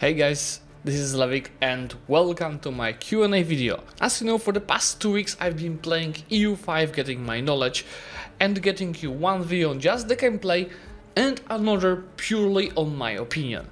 Hey guys, this is Zlewikk and welcome to my Q&A video. As you know, for the past 2 weeks I've been playing EU5, getting my knowledge and getting you one video on just the gameplay and another purely on my opinion.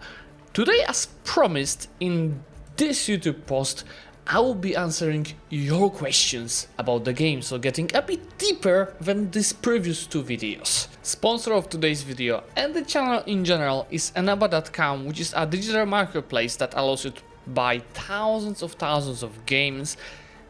Today, as promised in this YouTube post, I will be answering your questions about the game, so getting a bit deeper than these previous two videos. Sponsor of today's video and the channel in general is enaba.com, which is a digital marketplace that allows you to buy thousands of games,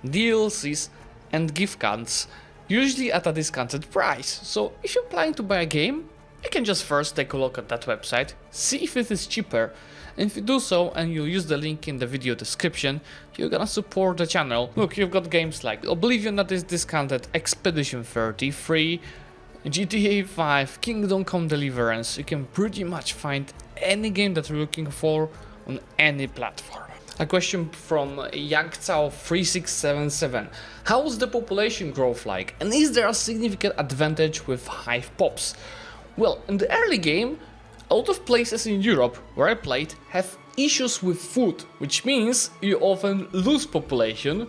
DLCs and gift cards, usually at a discounted price. So if you're planning to buy a game, you can just first take a look at that website, see if it is cheaper, and if you do so and you use the link in the video description, you're gonna support the channel. Look, you've got games like Oblivion that is discounted, Expedition 33, GTA 5, Kingdom Come Deliverance. You can pretty much find any game that you're looking for on any platform. A question from Yangcao3677. How's the population growth like, and is there a significant advantage with hive pops? Well, in the early game, a lot of places in Europe where I played have issues with food, which means you often lose population,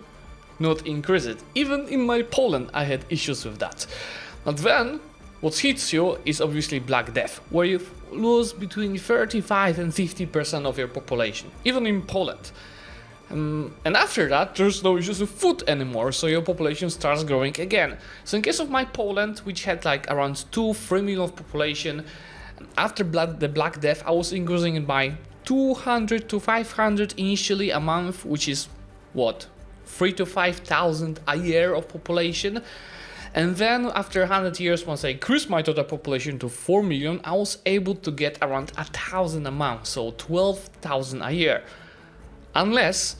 not increase it. Even in my Poland I had issues with that. But then, what hits you is obviously Black Death, where you lose between 35 and 50% of your population, even in Poland. And after that, there's no issues with food anymore, so your population starts growing again. So in case of my Poland, which had like around 2-3 million of population, after the Black Death, I was increasing it by 200 to 500 initially a month, which is what, 3,000 to 5,000 a year of population. And then after 100 years, once I increased my total population to 4 million, I was able to get around 1,000 a month, so 12,000 a year. Unless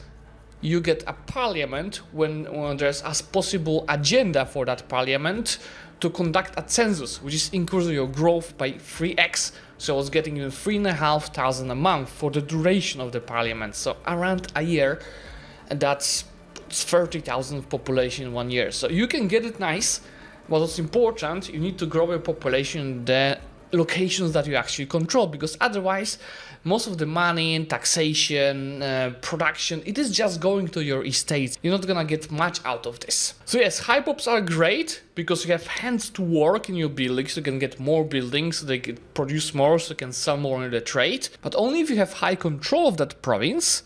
you get a parliament when there's a possible agenda for that parliament to conduct a census, which is increasing your growth by 3x. So I was getting even 3,500 a month for the duration of the parliament, so around a year, and that's 30,000 population in 1 year. So you can get it nice, but what's important, you need to grow your population in the locations that you actually control, because otherwise most of the money and taxation, production, it is just going to your estates. You're not gonna get much out of this. So yes, high pops are great because you have hands to work in your buildings. You can get more buildings, they can produce more, so you can sell more in the trade, but only if you have high control of that province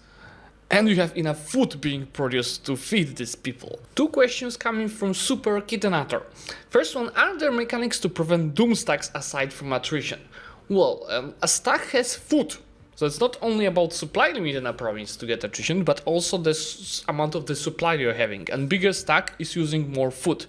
and you have enough food being produced to feed these people. Two questions coming from Super Kittenator. First one, are there mechanics to prevent doom stacks aside from attrition? Well, a stack has food, so it's not only about supply limit in a province to get attrition, but also the amount of the supply you're having, and bigger stack is using more food.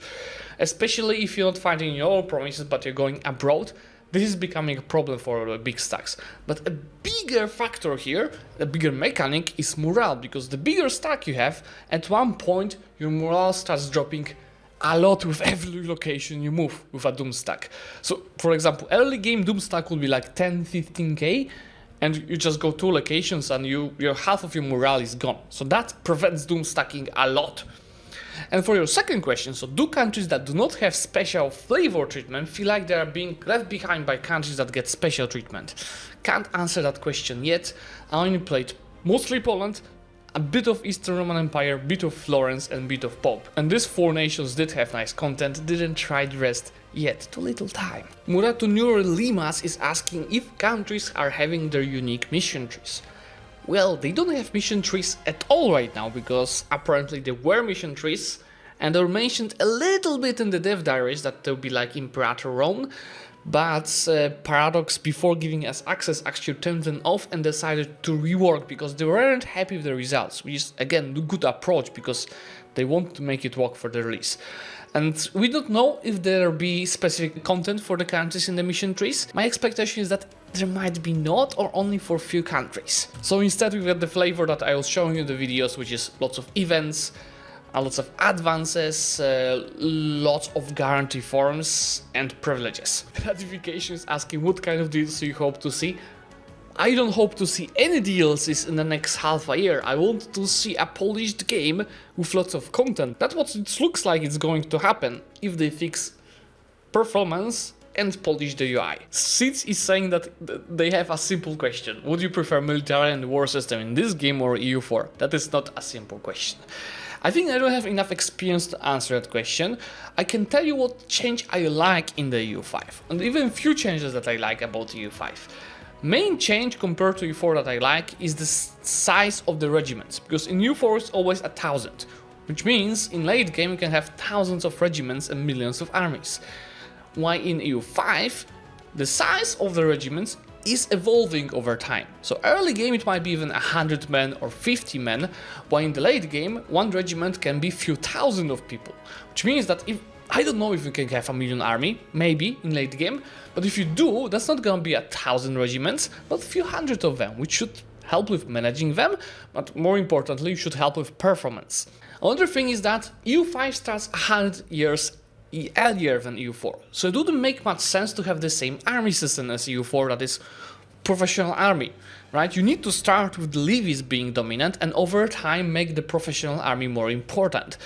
Especially if you're not fighting in your own provinces but you're going abroad, this is becoming a problem for big stacks. But a bigger factor here, a bigger mechanic, is morale, because the bigger stack you have, at one point your morale starts dropping a lot with every location you move with a doom stack. So for example, early game doom stack will be like 10-15k, and you just go 2 locations and your half of your morale is gone. So that prevents doom stacking a lot. And for your second question, so do countries that do not have special flavor treatment feel like they are being left behind by countries that get special treatment? Can't answer that question yet. I only played mostly Poland, a bit of Eastern Roman Empire, a bit of Florence and a bit of Pope. And these 4 nations did have nice content, didn't try the rest yet, too little time. Muratu Nur Limas is asking if countries are having their unique mission trees. Well, they don't have mission trees at all right now, because apparently there were mission trees and they were mentioned a little bit in the dev diaries that they'll be like Imperator Rome, but Paradox, before giving us access, actually turned them off and decided to rework because they weren't happy with the results, which is again a good approach because they want to make it work for the release. And we don't know if there will be specific content for the countries in the mission trees. My expectation is that there might be not, or only for few countries. So instead we get the flavor that I was showing you in the videos, which is lots of events, lots of advances, lots of guarantee forms and privileges. Ratification is asking what kind of deals you hope to see. I don't hope to see any DLCs in the next half a year. I want to see a polished game with lots of content. That's what it looks like it's going to happen if they fix performance and polish the UI. Seeds is saying that they have a simple question. Would you prefer military and war system in this game or EU4? That is not a simple question. I think I don't have enough experience to answer that question. I can tell you what change I like in the EU5, and even few changes that I like about EU5. Main change compared to EU4 that I like is the size of the regiments, because in EU4 it's always 1,000, which means in late game you can have thousands of regiments and millions of armies. While in EU5, the size of the regiments is evolving over time. So early game it might be even 100 men or 50 men, while in the late game one regiment can be few thousand of people, which means that if I don't know if you can have a million army, maybe in late game, but if you do, that's not gonna be 1,000 regiments, but a few hundred of them, which should help with managing them, but more importantly, should help with performance. Another thing is that EU5 starts 100 years earlier than EU4, so it wouldn't make much sense to have the same army system as EU4, that is professional army, right? You need to start with the levies being dominant and over time make the professional army more important.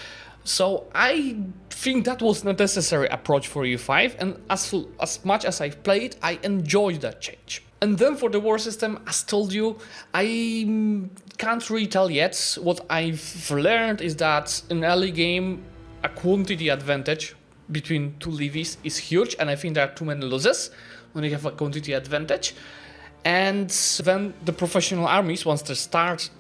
So I think that was not necessary approach for EU5, and as much as I've played, I enjoyed that change. And then for the war system, as told you, I can't really tell yet. What I've learned is that in early game, a quantity advantage between two levies is huge, and I think there are too many losses when you have a quantity advantage. And then the professional armies, once they start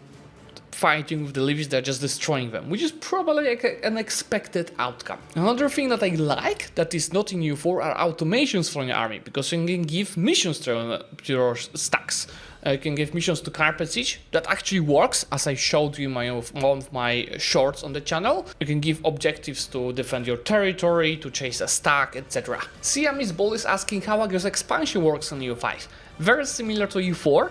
fighting with the levies, they're just destroying them, which is probably an expected outcome. Another thing that I like that is not in EU4 are automations from your army, because you can give missions to your stacks. You can give missions to carpet siege. That actually works, as I showed you in one of my shorts on the channel. You can give objectives to defend your territory, to chase a stack, etc. Siamese Ball is asking how Aggressive Expansion works on EU5. Very similar to EU4.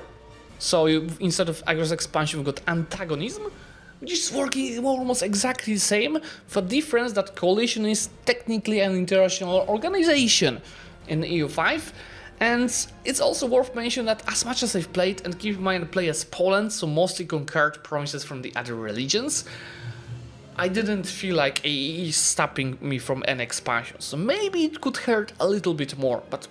So instead of Aggressive Expansion, we've got antagonism, which is working almost exactly the same, for difference that coalition is technically an international organization in EU5. And it's also worth mentioning that as much as I've played, and keep in mind I play as Poland, so mostly conquered provinces from the other religions, I didn't feel like AE is stopping me from an expansion. So maybe it could hurt a little bit more, but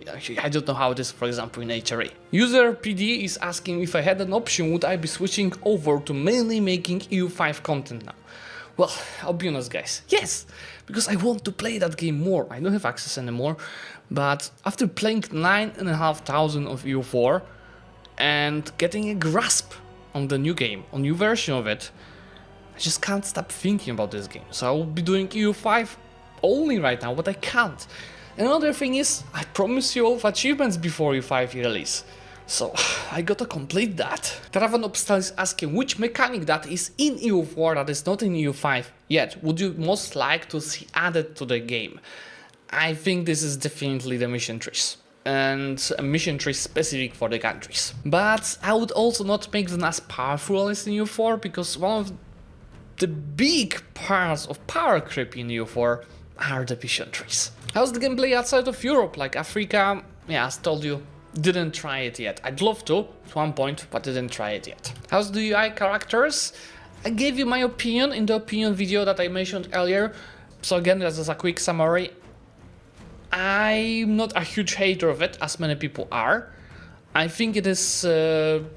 actually, I don't know how it is, for example, in HRA. User PD is asking if I had an option, would I be switching over to mainly making EU5 content now? Well, I'll be honest, guys. Yes, because I want to play that game more. I don't have access anymore, but after playing 9,500 of EU4 and getting a grasp on the new game, on new version of it, I just can't stop thinking about this game. So I will be doing EU5 only right now, but I can't. Another thing is, I promised you all of achievements before EU5 release, so I gotta complete that. Taravan Obstal is asking which mechanic that is in EU4 that is not in EU5 yet would you most like to see added to the game. I think this is definitely the mission trees, and a mission tree specific for the countries. But I would also not make them as powerful as in EU4, because one of the big parts of power creep in EU4 are the mission trees. How's the gameplay outside of Europe, like Africa? Yeah, as told you, didn't try it yet. I'd love to, at one point, but didn't try it yet. How's the UI characters? I gave you my opinion in the opinion video that I mentioned earlier. So again, this is a quick summary. I'm not a huge hater of it, as many people are. I think it is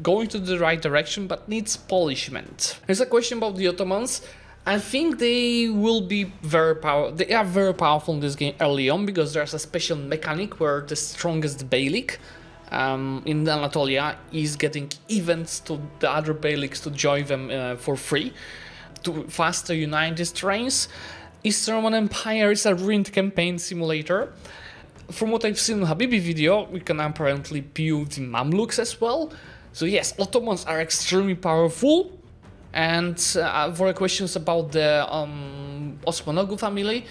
going to the right direction, but needs polishment. There's a question about the Ottomans. I think they will be they are very powerful in this game early on, because there's a special mechanic where the strongest beylik in Anatolia is getting events to the other beyliks to join them for free to faster unite these terrains. Eastern Roman Empire is a ruined campaign simulator. From what I've seen in Habibi video, we can apparently build the Mamluks as well. So yes, Ottomans are extremely powerful. And for questions about the Osmanogu family,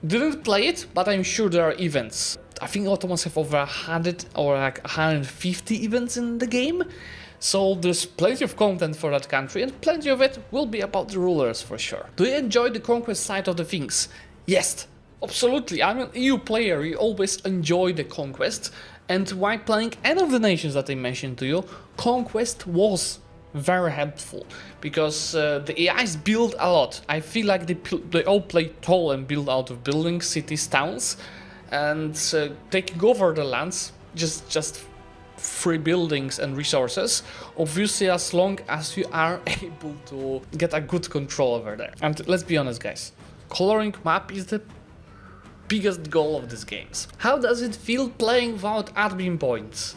didn't play it, but I'm sure there are events. I think Ottomans have over 100 or like 150 events in the game, so there's plenty of content for that country, and plenty of it will be about the rulers for sure. Do you enjoy the conquest side of the things? Yes, absolutely. I'm an EU player, you always enjoy the conquest, and while playing any of the nations that I mentioned to you, conquest was very helpful, because the AIs build a lot. I feel like they all play tall and build out of buildings, cities, towns, and taking over the lands, just free buildings and resources, obviously as long as you are able to get a good control over there. And let's be honest guys, coloring map is the biggest goal of these games. How does it feel playing without admin points?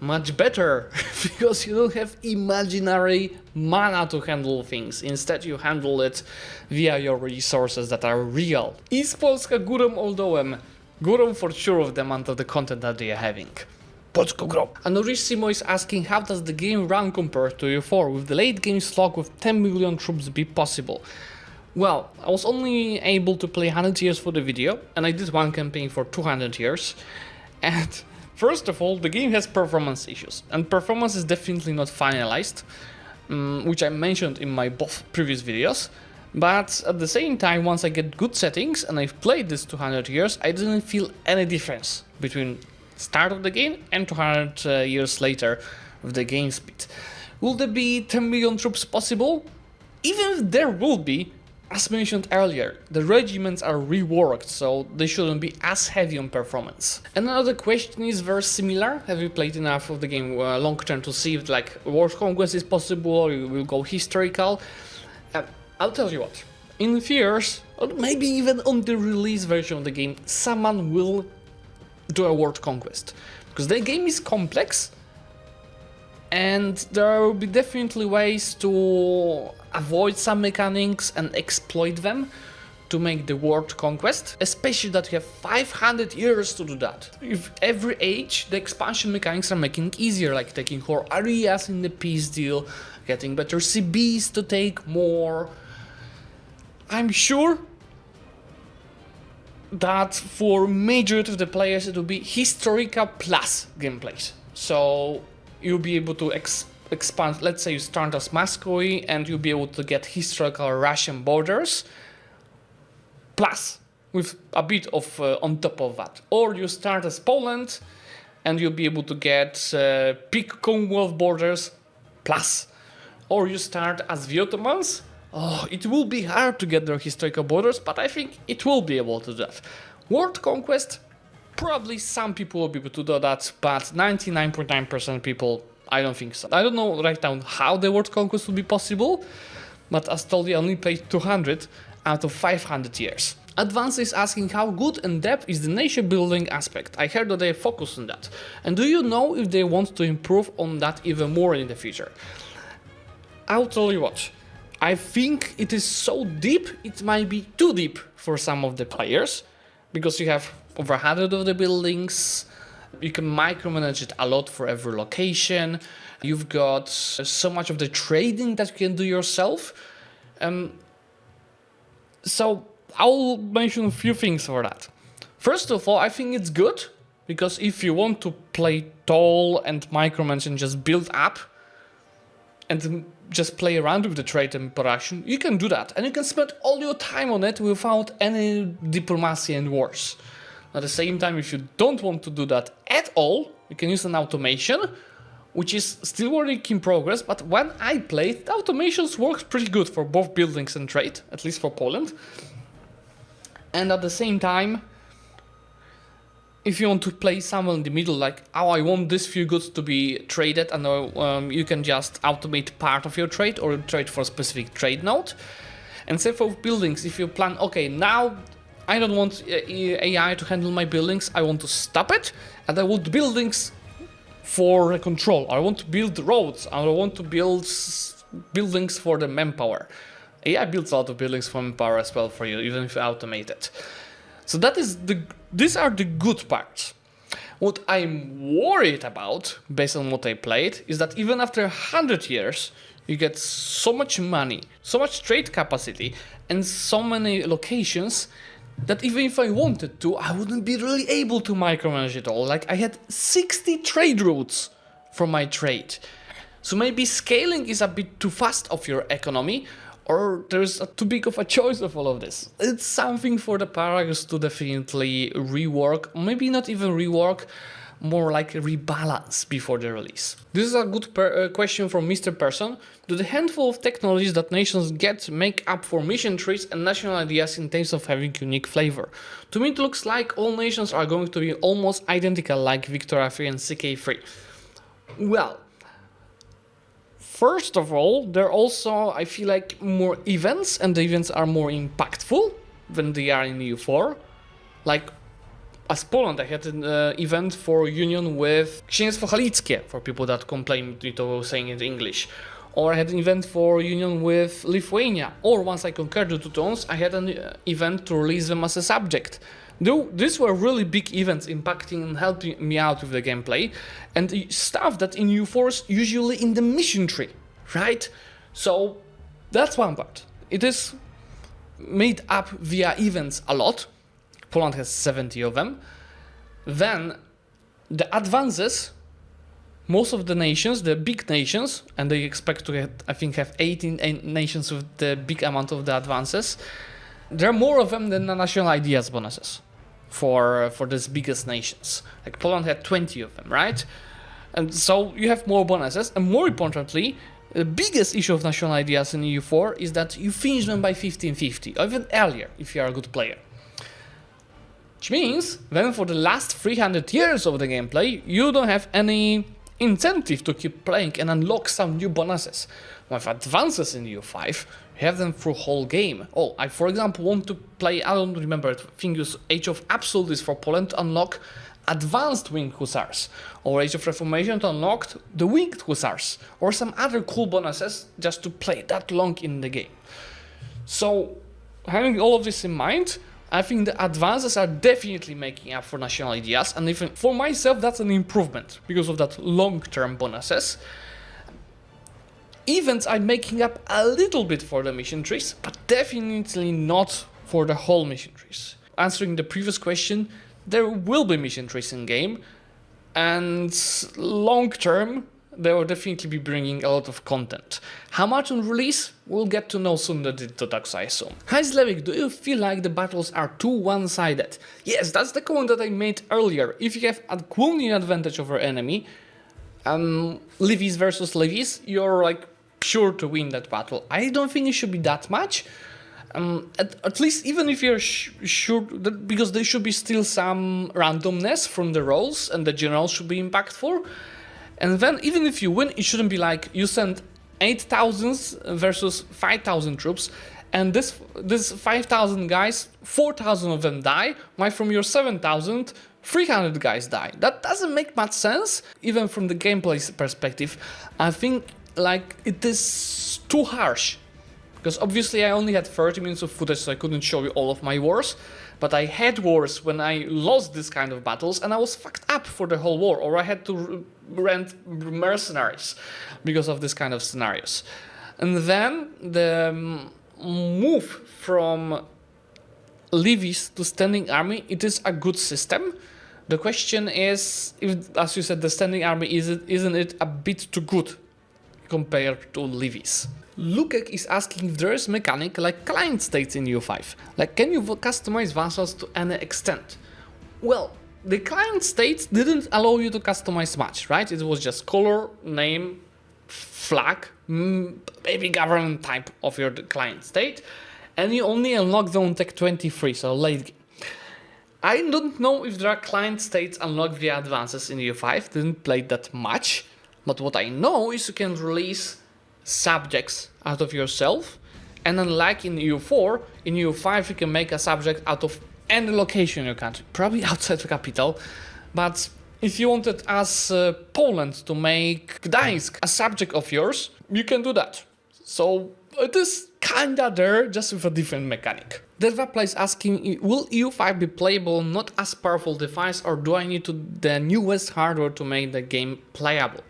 Much better, because you don't have imaginary mana to handle things. Instead you handle it via your resources that are real. Is Polska Gurom oldowem? Gurom for sure of the amount of the content that they are having. Polska Gurom. Anorissimo is asking how does the game run compared to EU4? With the late game slog with 10 million troops be possible? Well, I was only able to play 100 years for the video, and I did one campaign for 200 years, and first of all, the game has performance issues, and performance is definitely not finalized, which I mentioned in my both previous videos, but at the same time, once I get good settings and I've played this 200 years, I didn't feel any difference between start of the game and 200 years later with the game speed. Will there be 10 million troops possible? Even if there will be, as mentioned earlier, the regiments are reworked, so they shouldn't be as heavy on performance. Another question is very similar. Have you played enough of the game long term to see if like world conquest is possible, or you will go historical? I'll tell you what, in a few years, or maybe even on the release version of the game, someone will do a world conquest. Because the game is complex, and there will be definitely ways to avoid some mechanics and exploit them to make the world conquest, especially that you have 500 years to do that. With every age, the expansion mechanics are making it easier, like taking more areas in the peace deal, getting better CBs to take more. I'm sure that for majority of the players it will be historical plus gameplays. So you'll be able to expand, let's say you start as Moscow and you'll be able to get historical Russian borders, plus with a bit of on top of that. Or you start as Poland and you'll be able to get big Commonwealth borders, plus. Or you start as the Ottomans. Oh, it will be hard to get their historical borders, but I think it will be able to do that. World conquest, probably some people will be able to do that, but 99.9% people, I don't think so. I don't know right now how the world conquest will be possible, but as told you, I only played 200 out of 500 years. Advance is asking how good and depth is the nation building aspect. I heard that they focus on that. And do you know if they want to improve on that even more in the future? I'll tell you what. I think it is so deep, it might be too deep for some of the players, because you have over 100 of the buildings, you can micromanage it a lot for every location, you've got so much of the trading that you can do yourself. So I'll mention a few things for that. First of all, I think it's good, because if you want to play tall and micromanage and just build up, and just play around with the trade and production, you can do that. And you can spend all your time on it without any diplomacy and wars. At the same time, if you don't want to do that at all, you can use an automation, which is still work in progress, but when I played, the automations worked pretty good for both buildings and trade, at least for Poland. And at the same time, if you want to play somewhere in the middle, like, oh, I want this few goods to be traded, and you can just automate part of your trade or trade for a specific trade node. And same for buildings, if you plan, okay, now I don't want AI to handle my buildings, I want to stop it, and I want buildings for control. I want to build roads, I want to build buildings for the manpower. AI builds a lot of buildings for manpower as well for you, even if you automate it. So these are the good parts. What I'm worried about, based on what I played, is that even after 100 years, you get so much money, so much trade capacity, and so many locations that even if I wanted to, I wouldn't be really able to micromanage it all. Like, I had 60 trade routes for my trade. So maybe scaling is a bit too fast of your economy, or there's too big of a choice of all of this. It's something for the Paragus to definitely rework, maybe not even rework, more like a rebalance before the release? This is a good question from Mr. Person. Do the handful of technologies that nations get make up for mission trees and national ideas in terms of having unique flavor? To me, it looks like all nations are going to be almost identical, like Victoria 3 and CK3. Well, first of all, there are also, I feel like, more events, and the events are more impactful than they are in EU4. Like, as Poland, I had an event for union with Księstwo Halickie, for people that complain me to saying it in English. Or I had an event for union with Lithuania. Or once I conquered the Teutons, I had an event to release them as a subject. These were really big events impacting and helping me out with the gameplay. And the stuff that in EU4 is usually in the mission tree, right? So that's one part. It is made up via events a lot. Poland has 70 of them. Then the advances, most of the nations, the big nations, and they expect to get, I think, have 18 nations with the big amount of the advances. There are more of them than the national ideas bonuses for these biggest nations. Like Poland had 20 of them, right? And so you have more bonuses, and more importantly, the biggest issue of national ideas in EU4 is that you finish them by 1550, or even earlier if you are a good player. Which means, then for the last 300 years of the gameplay, you don't have any incentive to keep playing and unlock some new bonuses. With advances in EU5, you have them through whole game. Oh, I for example want to play, I don't remember, I think use Age of Absolute for Poland to unlock Advanced Winged Hussars, or Age of Reformation to unlock the Winged Hussars, or some other cool bonuses just to play that long in the game. So, having all of this in mind, I think the advances are definitely making up for national ideas, and even for myself that's an improvement because of that long-term bonuses. Events are making up a little bit for the mission trees, but definitely not for the whole mission trees. Answering the previous question, there will be mission trees in game, and long-term they will definitely be bringing a lot of content. How much on release? We'll get to know soon the talks, I assume. Hi Zlewikk, do you feel like the battles are too one-sided? Yes, that's the comment that I made earlier. If you have a quoting advantage over enemy, levies versus levies, you're like sure to win that battle. I don't think it should be that much. At least even if you're sure, because there should be still some randomness from the rolls, and the generals should be impactful. And then, even if you win, it shouldn't be like you send 8,000 versus 5,000 troops, and this 5,000 guys, 4,000 of them die, while from your 7,000, 300 guys die. That doesn't make much sense, even from the gameplay perspective. I think like it is too harsh, because obviously I only had 30 minutes of footage, so I couldn't show you all of my wars. But I had wars when I lost this kind of battles, and I was fucked up for the whole war, or I had to rent mercenaries because of this kind of scenarios. And then the move from levies to standing army, it is a good system. The question is, if, as you said, the standing army isn't it a bit too good compared to levies? Zlewikk is asking if there is mechanic like client states in EU5. Like, can you customize vassals to any extent? Well, the client states didn't allow you to customize much, right? It was just color, name, flag, maybe government type of your client state, and you only unlock them on Tech 23, so late game. I don't know if there are client states unlocked via advances in EU5, didn't play that much, but what I know is you can release subjects out of yourself, and unlike in EU4, in EU5 you can make a subject out of any location in your country, probably outside the capital, but if you wanted as Poland to make Gdańsk a subject of yours, you can do that. So it is kinda there, just with a different mechanic. Dervapla is asking, will EU5 be playable not as powerful device, or do I need the newest hardware to make the game playable?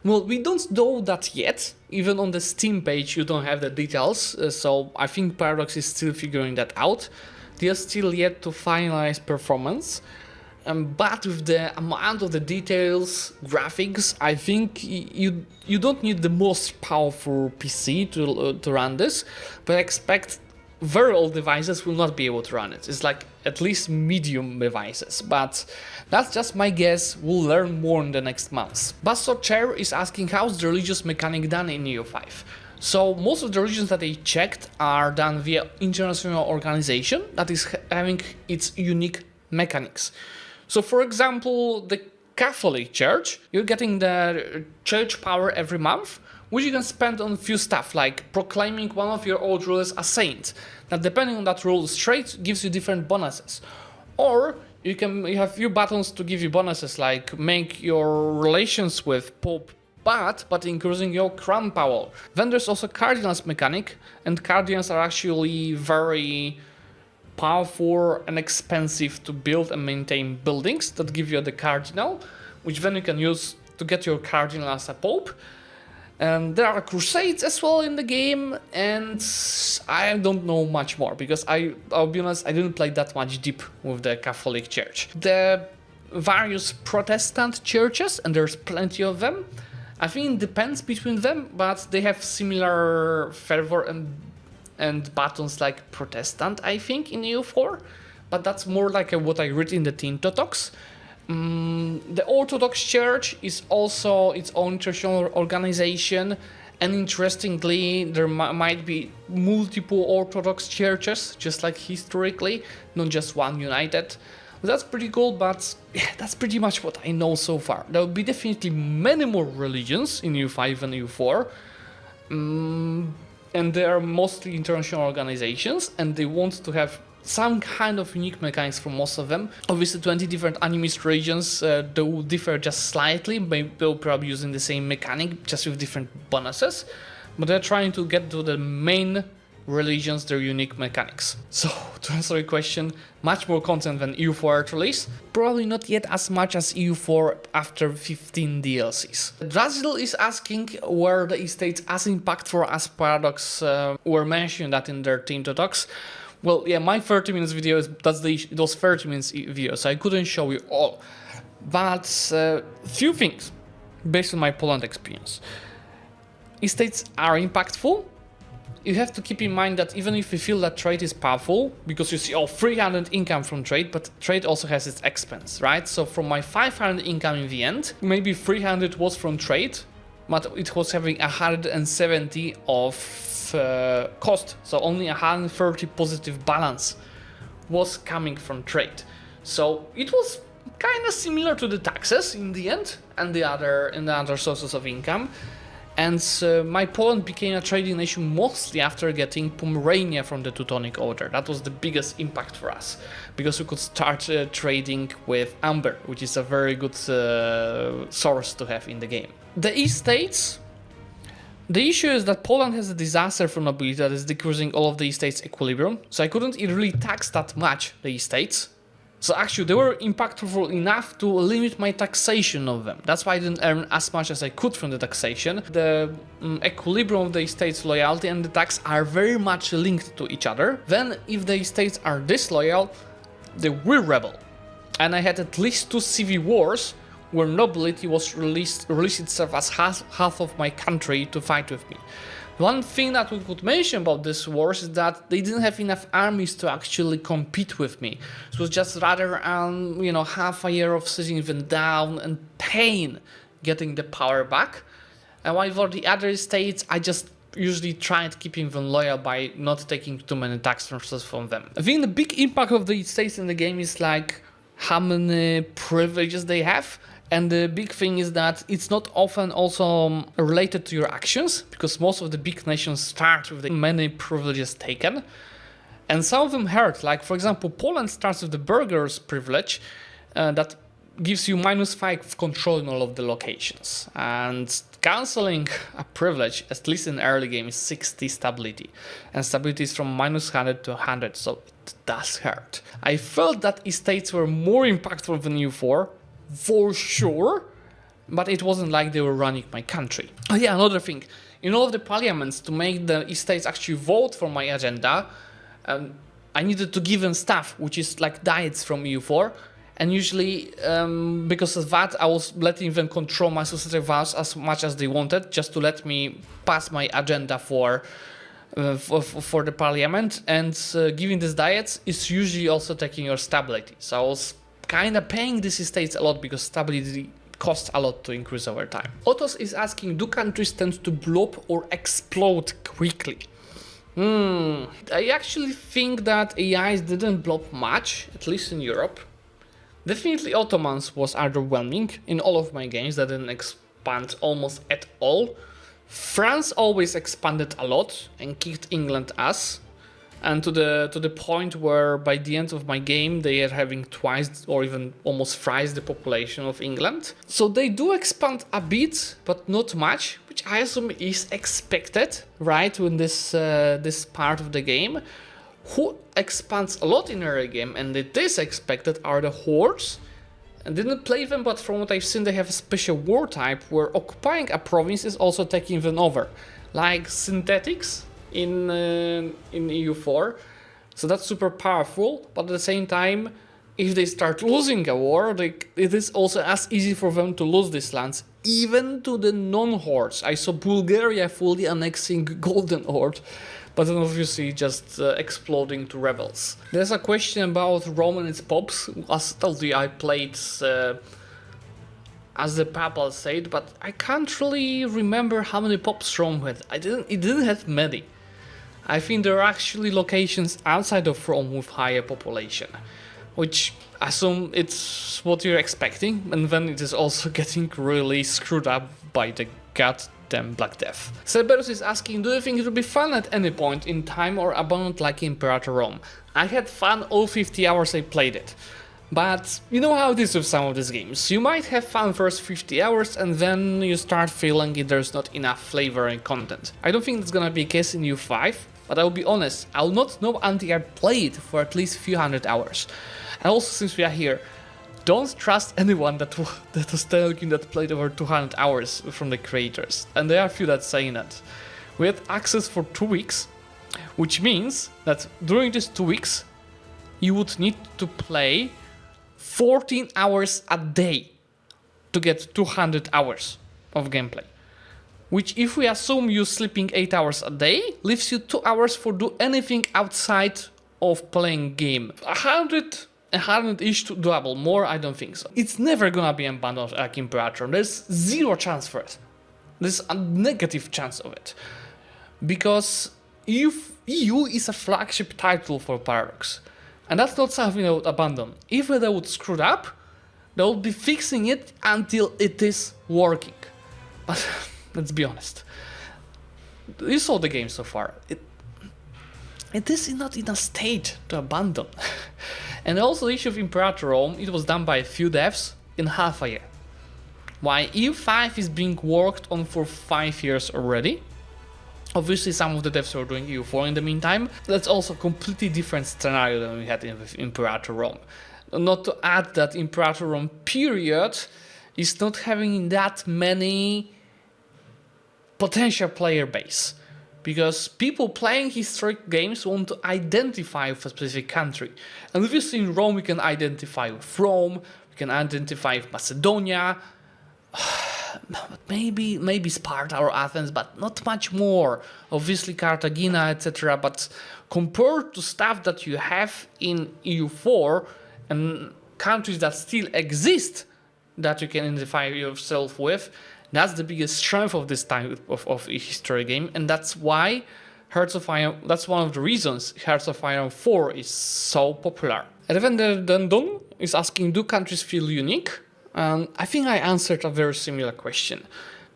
Well, we don't know that yet. Even on the Steam page you don't have the details, so I think Paradox is still figuring that out. They are still yet to finalize performance, but with the amount of the details, graphics, I think you don't need the most powerful PC to run this, but I expect very old devices will not be able to run it. It's like at least medium devices, but that's just my guess. We'll learn more in the next months. Bastard Chair is asking how's the religious mechanic done in EU5. So most of the religions that I checked are done via international organization that is having its unique mechanics. So for example, the Catholic Church, you're getting the church power every month, which you can spend on a few stuff like proclaiming one of your old rulers a saint. That depending on that rule's trait gives you different bonuses. Or you have few buttons to give you bonuses like make your relations with Pope bad, but increasing your crown power. Then there's also Cardinals mechanic, and Cardinals are actually very powerful and expensive to build and maintain buildings that give you the Cardinal, which then you can use to get your Cardinal as a Pope. And there are crusades as well in the game, and I don't know much more because I'll be honest, I didn't play that much deep with the Catholic Church. The various Protestant churches, and there's plenty of them, I think it depends between them, but they have similar fervor and buttons like Protestant, I think, in EU4, but that's more like what I read in the Teen Talks. The Orthodox Church is also its own international organization, and interestingly, there might be multiple Orthodox churches, just like historically, not just one united. That's pretty cool, but yeah, that's pretty much what I know so far. There will be definitely many more religions in EU5 and EU4, and they are mostly international organizations, and they want to have some kind of unique mechanics for most of them. Obviously 20 different animist regions, they will differ just slightly, they'll probably using the same mechanic, just with different bonuses, but they're trying to get to the main religions, their unique mechanics. So, to answer your question, much more content than EU4 at release, probably not yet as much as EU4 after 15 DLCs. Brazil is asking were the estates as impactful as Paradox were mentioned that in their Team Talks. Well, yeah, my 30 minutes video it was 30 minutes video, so I couldn't show you all. But few things based on my Poland experience. Estates are impactful. You have to keep in mind that even if you feel that trade is powerful, because you see 300 income from trade, but trade also has its expense, right? So from my 500 income in the end, maybe 300 was from trade, but it was having 170 of cost, so only 130 positive balance was coming from trade. So it was kind of similar to the taxes in the end and the other sources of income. And my Poland became a trading nation mostly after getting Pomerania from the Teutonic Order. That was the biggest impact for us, because we could start trading with Amber, which is a very good source to have in the game. The estates. The issue is that Poland has a disaster for nobility that is decreasing all of the estates' equilibrium, so I couldn't really tax that much the estates. So actually they were impactful enough to limit my taxation of them. That's why I didn't earn as much as I could from the taxation. The equilibrium of the estates' loyalty and the tax are very much linked to each other. Then if the estates are disloyal, they will rebel. And I had at least 2 civil wars where nobility was released itself as half of my country to fight with me. One thing that we could mention about this wars is that they didn't have enough armies to actually compete with me. So it was just rather half a year of sitting them down and pain getting the power back. And while for the other states, I just usually tried keeping them loyal by not taking too many tax transfers from them. I think the big impact of the states in the game is like how many privileges they have. And the big thing is that it's not often also related to your actions, because most of the big nations start with many privileges taken. And some of them hurt, like for example, Poland starts with the burgher's privilege that gives you -5 control in all of the locations. And cancelling a privilege, at least in early game, is 60 stability. And stability is from -100 to 100, so it does hurt. I felt that estates were more impactful than EU4, for sure, but it wasn't like they were running my country. Oh yeah, another thing. In all of the parliaments, to make the estates actually vote for my agenda, I needed to give them stuff, which is like diets from EU4. And usually, because of that, I was letting them control my society vows as much as they wanted, just to let me pass my agenda for for the parliament, and giving these diets is usually also taking your stability. So I was kind of paying these estates a lot because stability costs a lot to increase over time. Otos is asking, do countries tend to blob or explode quickly? I actually think that AIs didn't blob much, at least in Europe. Definitely Ottomans was underwhelming in all of my games, that didn't expand almost at all. France always expanded a lot and kicked England ass, and to the point where by the end of my game they are having twice or even almost thrice the population of England. So they do expand a bit, but not much, which I assume is expected, right, in this part of the game. Who expands a lot in early game, and it is expected, are the Hordes. I didn't play them, but from what I've seen, they have a special war type where occupying a province is also taking them over, like synthetics in EU4. So that's super powerful, but at the same time, if they start losing a war, it is also as easy for them to lose these lands, even to the non-hordes. I saw Bulgaria fully annexing Golden Horde, but then obviously just exploding to rebels. There's a question about Rome and its pops. As told you, I played as the Papal said, but I can't really remember how many pops Rome had. It didn't have many. I think there are actually locations outside of Rome with higher population, which I assume it's what you're expecting, and then it is also getting really screwed up by the goddamn Black Death. Cerberus is asking, do you think it will be fun at any point in time or abandoned like Imperator Rome? I had fun all 50 hours I played it. But you know how it is with some of these games. You might have fun first 50 hours and then you start feeling there's not enough flavor and content. I don't think that's gonna be the case in EU5, but I'll be honest, I'll not know until I play it for at least a few hundred hours. And also, since we are here, don't trust anyone that was telling you that played over 200 hours from the creators. And there are a few that saying that. We had access for 2 weeks, which means that during these 2 weeks, you would need to play 14 hours a day to get 200 hours of gameplay. Which, if we assume you sleeping 8 hours a day, leaves you 2 hours for do anything outside of playing game. 100-ish to double. More, I don't think so. It's never gonna be abandoned like Imperator. There's zero chance for it. There's a negative chance of it. Because EU is a flagship title for Paradox. And that's not something they would abandon. If they would screw it up, they would be fixing it until it is working. But let's be honest. You saw the game so far. It is not in a state to abandon. And also the issue of Imperator Rome, it was done by a few devs in half a year. While EU5 is being worked on for 5 years already. Obviously some of the devs were doing EU4 in the meantime. That's also a completely different scenario than we had with Imperator Rome. Not to add that Imperator Rome period is not having that many potential player base. Because people playing historic games want to identify with a specific country. And obviously in Rome we can identify with Rome, we can identify with Macedonia, maybe Sparta or Athens, but not much more. Obviously Cartagena, etc. But compared to stuff that you have in EU4 and countries that still exist that you can identify yourself with, that's the biggest strength of this type of a history game, and that's why Hearts of Iron, that's one of the reasons Hearts of Iron 4 is so popular. Revender Dundon is asking, do countries feel unique? I think I answered a very similar question.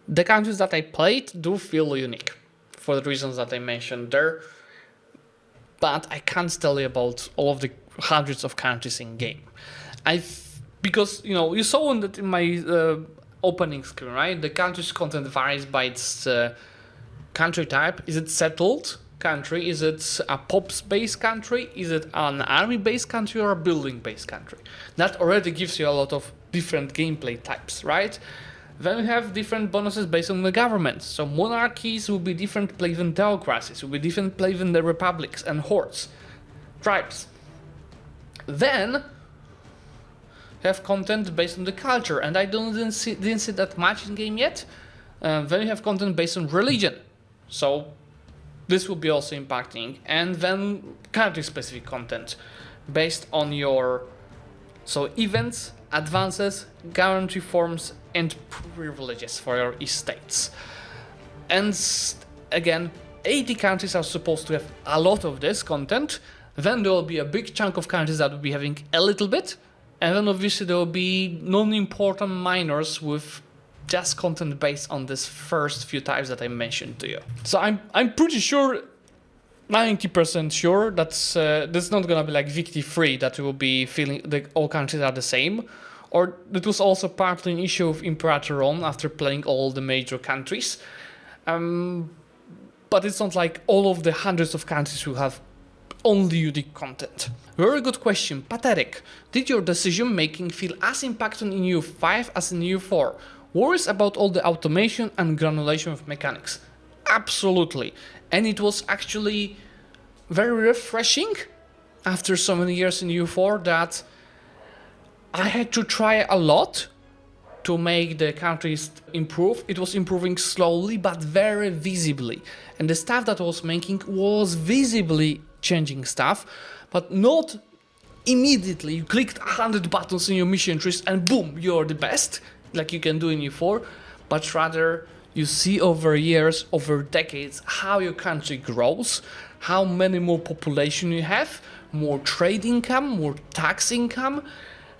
The countries that I played do feel unique, for the reasons that I mentioned there, but I can't tell you about all of the hundreds of countries in game. Because, you saw that in my opening screen, right? The country's content varies by its country type. Is it settled country? Is it a pops-based country? Is it an army-based country or a building-based country? That already gives you a lot of different gameplay types, right? Then we have different bonuses based on the government. So monarchies will be different play than theocracies, will be different play than the republics and hordes, tribes. Then have content based on the culture, and I didn't see that much in game yet. Then you have content based on religion. So this will be also impacting. And then country-specific content based on your events, advances, guarantee forms, and privileges for your estates. And again, 80 countries are supposed to have a lot of this content. Then there will be a big chunk of countries that will be having a little bit. And then obviously there will be non-important minors with just content based on this first few types that I mentioned to you. So I'm pretty sure, 90% sure, that's this is not gonna be like victory free, that we will be feeling that all countries are the same. Or it was also partly an issue of Imperator Rome after playing all the major countries. But it's not like all of the hundreds of countries will have only unique content. Very good question. Pathetic. Did your decision making feel as impactful in EU5 as in EU4? Worries about all the automation and granulation of mechanics? Absolutely. And it was actually very refreshing after so many years in EU4 that I had to try a lot to make the countries improve. It was improving slowly but very visibly. And the stuff that I was making was visibly changing stuff, but not immediately. You clicked 100 buttons in your mission trees and boom, you're the best, like you can do in EU4, but rather you see over years, over decades, how your country grows, how many more population you have, more trade income, more tax income,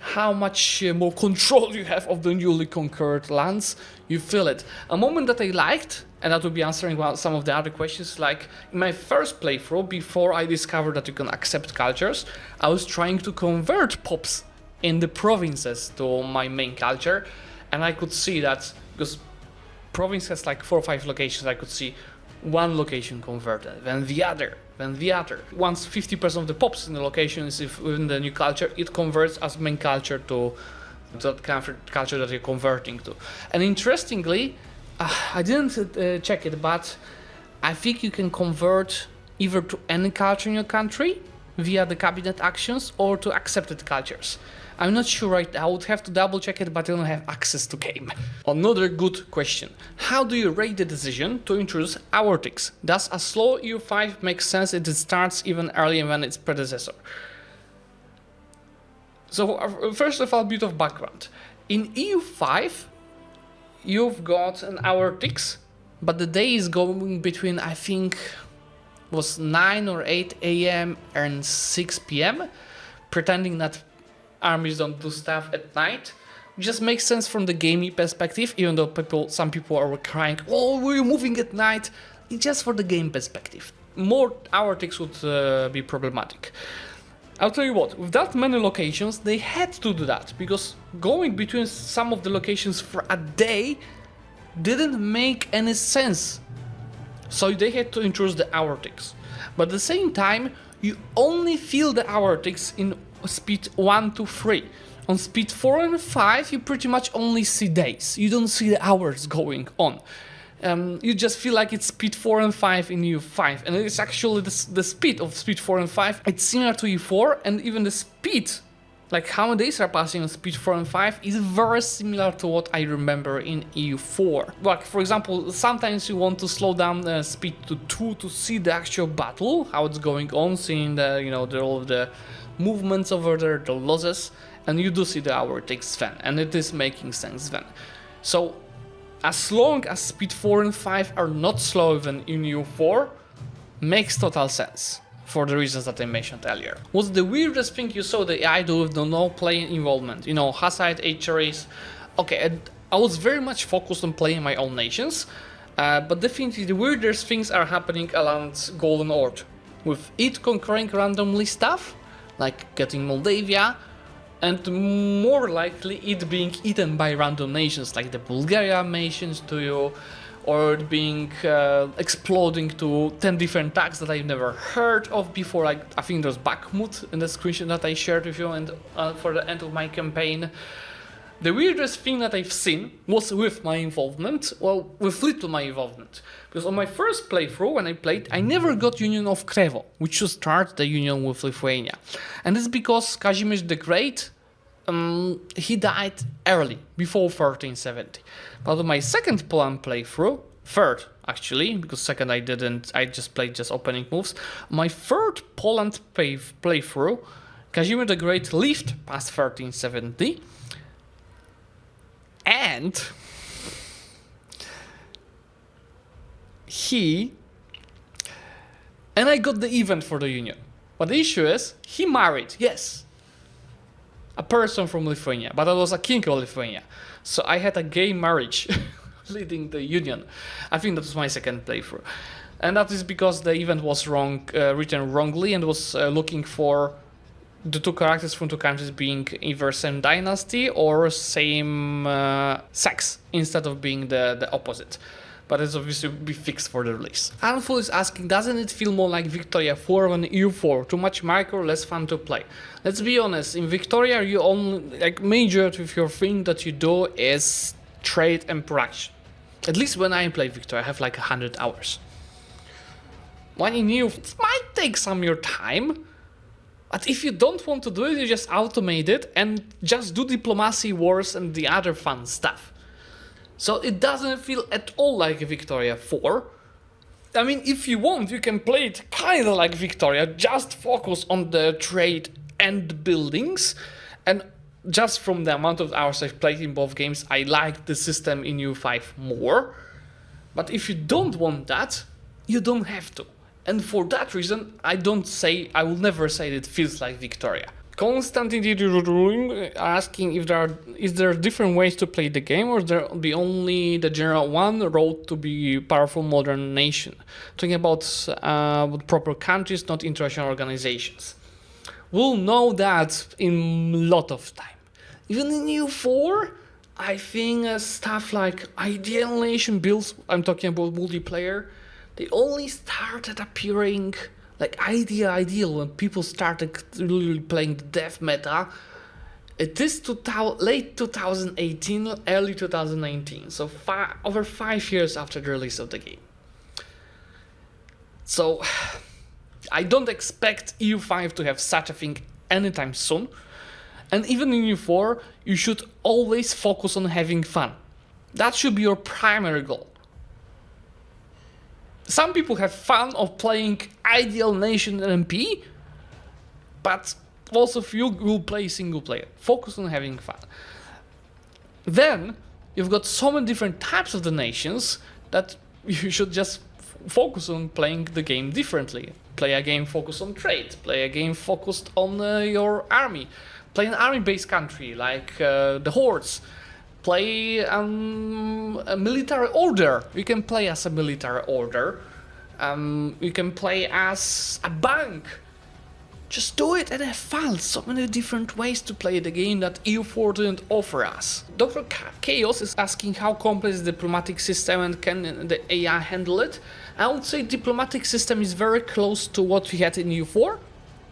how much more control you have of the newly conquered lands. You feel it. A moment that I liked, and that will be answering some of the other questions, like in my first playthrough, before I discovered that you can accept cultures, I was trying to convert pops in the provinces to my main culture, and I could see that, because province has like 4 or 5 locations, I could see one location converted, then the other. Once 50% of the pops in the location is within the new culture, it converts as main culture to that culture that you're converting to. And interestingly, I didn't check it, but I think you can convert either to any culture in your country via the cabinet actions or to accepted cultures. I'm not sure right now, I would have to double check it, but I don't have access to game. Another good question. How do you rate the decision to introduce aortics? Does a slow EU5 make sense if it starts even earlier than its predecessor? So first of all, a bit of background. In EU5, you've got an aortics, but the day is going between, I think, was 9 or 8 a.m. and 6 p.m., pretending that armies don't do stuff at night. It just makes sense from the gaming perspective, even though some people are crying, oh, we're moving at night. It's just for the game perspective. More aortics would be problematic. I'll tell you what, with that many locations, they had to do that, because going between some of the locations for a day didn't make any sense. So they had to introduce the aortics. But at the same time, you only feel the aortics in speed 1 to 3. On speed 4 and 5, you pretty much only see days. You don't see the hours going on. You just feel like it's speed 4 and 5 in EU5, and it's actually the speed of speed 4 and 5. It's similar to EU4, and even the speed, like how many days are passing on speed 4 and 5, is very similar to what I remember in EU4. Like, for example, sometimes you want to slow down speed to 2 to see the actual battle, how it's going on, seeing all of the movements over there, the losses, and you do see the aortics then, and it is making sense then. So, as long as speed 4 and 5 are not slower than in EU4, makes total sense, for the reasons that I mentioned earlier. What's the weirdest thing you saw the AI do with no player involvement? Hussite, HRAs. Okay, I was very much focused on playing my own nations, but definitely the weirdest things are happening around Golden Horde, with it conquering randomly stuff, like getting Moldavia, and more likely it being eaten by random nations, like the Bulgaria nations to you, or it being exploding to 10 different tags that I've never heard of before. Like, I think there's Bakhmut in the screenshot that I shared with you and for the end of my campaign. The weirdest thing that I've seen was with my involvement, well, with little my involvement. Because on my first playthrough, when I played, I never got Union of Krevo, which should start the union with Lithuania. And it's because Kazimierz the Great, he died early, before 1370. But on my second plan playthrough, third actually, because second I didn't, I just played just opening moves. My third Poland playthrough, Kazimierz the Great lived past 1370, and I got the event for the union. But the issue is, he married, yes, a person from Lithuania, but I was a king of Lithuania. So I had a gay marriage leading the union. I think that was my second playthrough. And that is because the event was written wrongly, and was looking for the two characters from two countries being either same dynasty or same sex, instead of being the opposite. But it's obviously be fixed for the release. Anful is asking, doesn't it feel more like Victoria 4 than EU4? Too much micro, less fun to play. Let's be honest, in Victoria you only, like, majority of your thing that you do is trade and production. At least when I play Victoria, I have like 100 hours. When in EU, it might take some of your time, but if you don't want to do it, you just automate it and just do diplomacy, wars, and the other fun stuff. So it doesn't feel at all like Victoria 4. I mean, if you want, you can play it kind of like Victoria, just focus on the trade and buildings. And just from the amount of hours I've played in both games, I like the system in EU5 more. But if you don't want that, you don't have to. And for that reason, I will never say that it feels like Victoria. Constantine asking if is there different ways to play the game, or there be only the general one road to be powerful modern nation. Talking about proper countries, not international organizations. We'll know that in a lot of time. Even in EU4, I think stuff like ideal nation builds, I'm talking about multiplayer, they only started appearing like ideal when people started really playing the death meta. It is late 2018, early 2019, so over 5 years after the release of the game. So I don't expect EU5 to have such a thing anytime soon. And even in EU4, you should always focus on having fun. That should be your primary goal. Some people have fun of playing ideal nation and MP, but most of you will play single player. Focus on having fun. Then you've got so many different types of the nations that you should just focus on playing the game differently. Play a game focused on trade. Play a game focused on your army. Play an army-based country like the Hordes. Play a military order. You can play as a military order. You can play as a bank. Just do it and have fun. So many different ways to play the game that EU4 didn't offer us. Dr. Chaos is asking how complex is the diplomatic system and can the AI handle it. I would say diplomatic system is very close to what we had in EU4,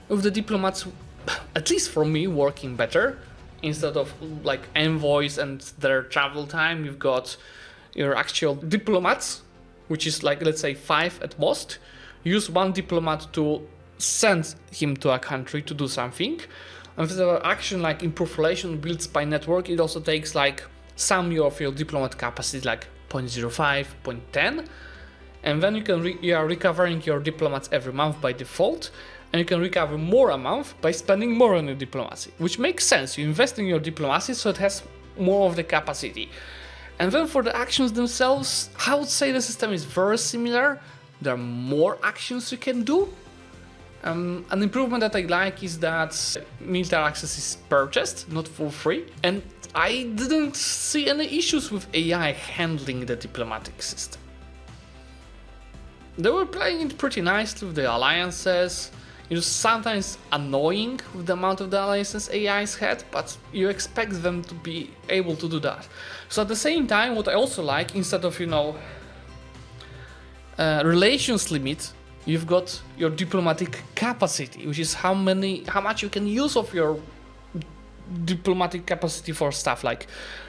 with the diplomats, at least for me, working better. Instead of like envoys and their travel time, you've got your actual diplomats, which is like, let's say 5 at most. Use one diplomat to send him to a country to do something. And with the action like improve relation builds by network, it also takes like some of your diplomat capacity, like 0.05, 0.10. And then you are recovering your diplomats every month by default. And you can recover more a month by spending more on your diplomacy, which makes sense. You invest in your diplomacy so it has more of the capacity. And then for the actions themselves, I would say the system is very similar. There are more actions you can do. An improvement that I like is that military access is purchased, not for free. And I didn't see any issues with AI handling the diplomatic system. They were playing it pretty nicely with the alliances. It was sometimes annoying with the amount of the alliances AIs had, but you expect them to be able to do that. So at the same time, what I also like, instead of, relations limit, you've got your diplomatic capacity, which is how much you can use of your diplomatic capacity for stuff like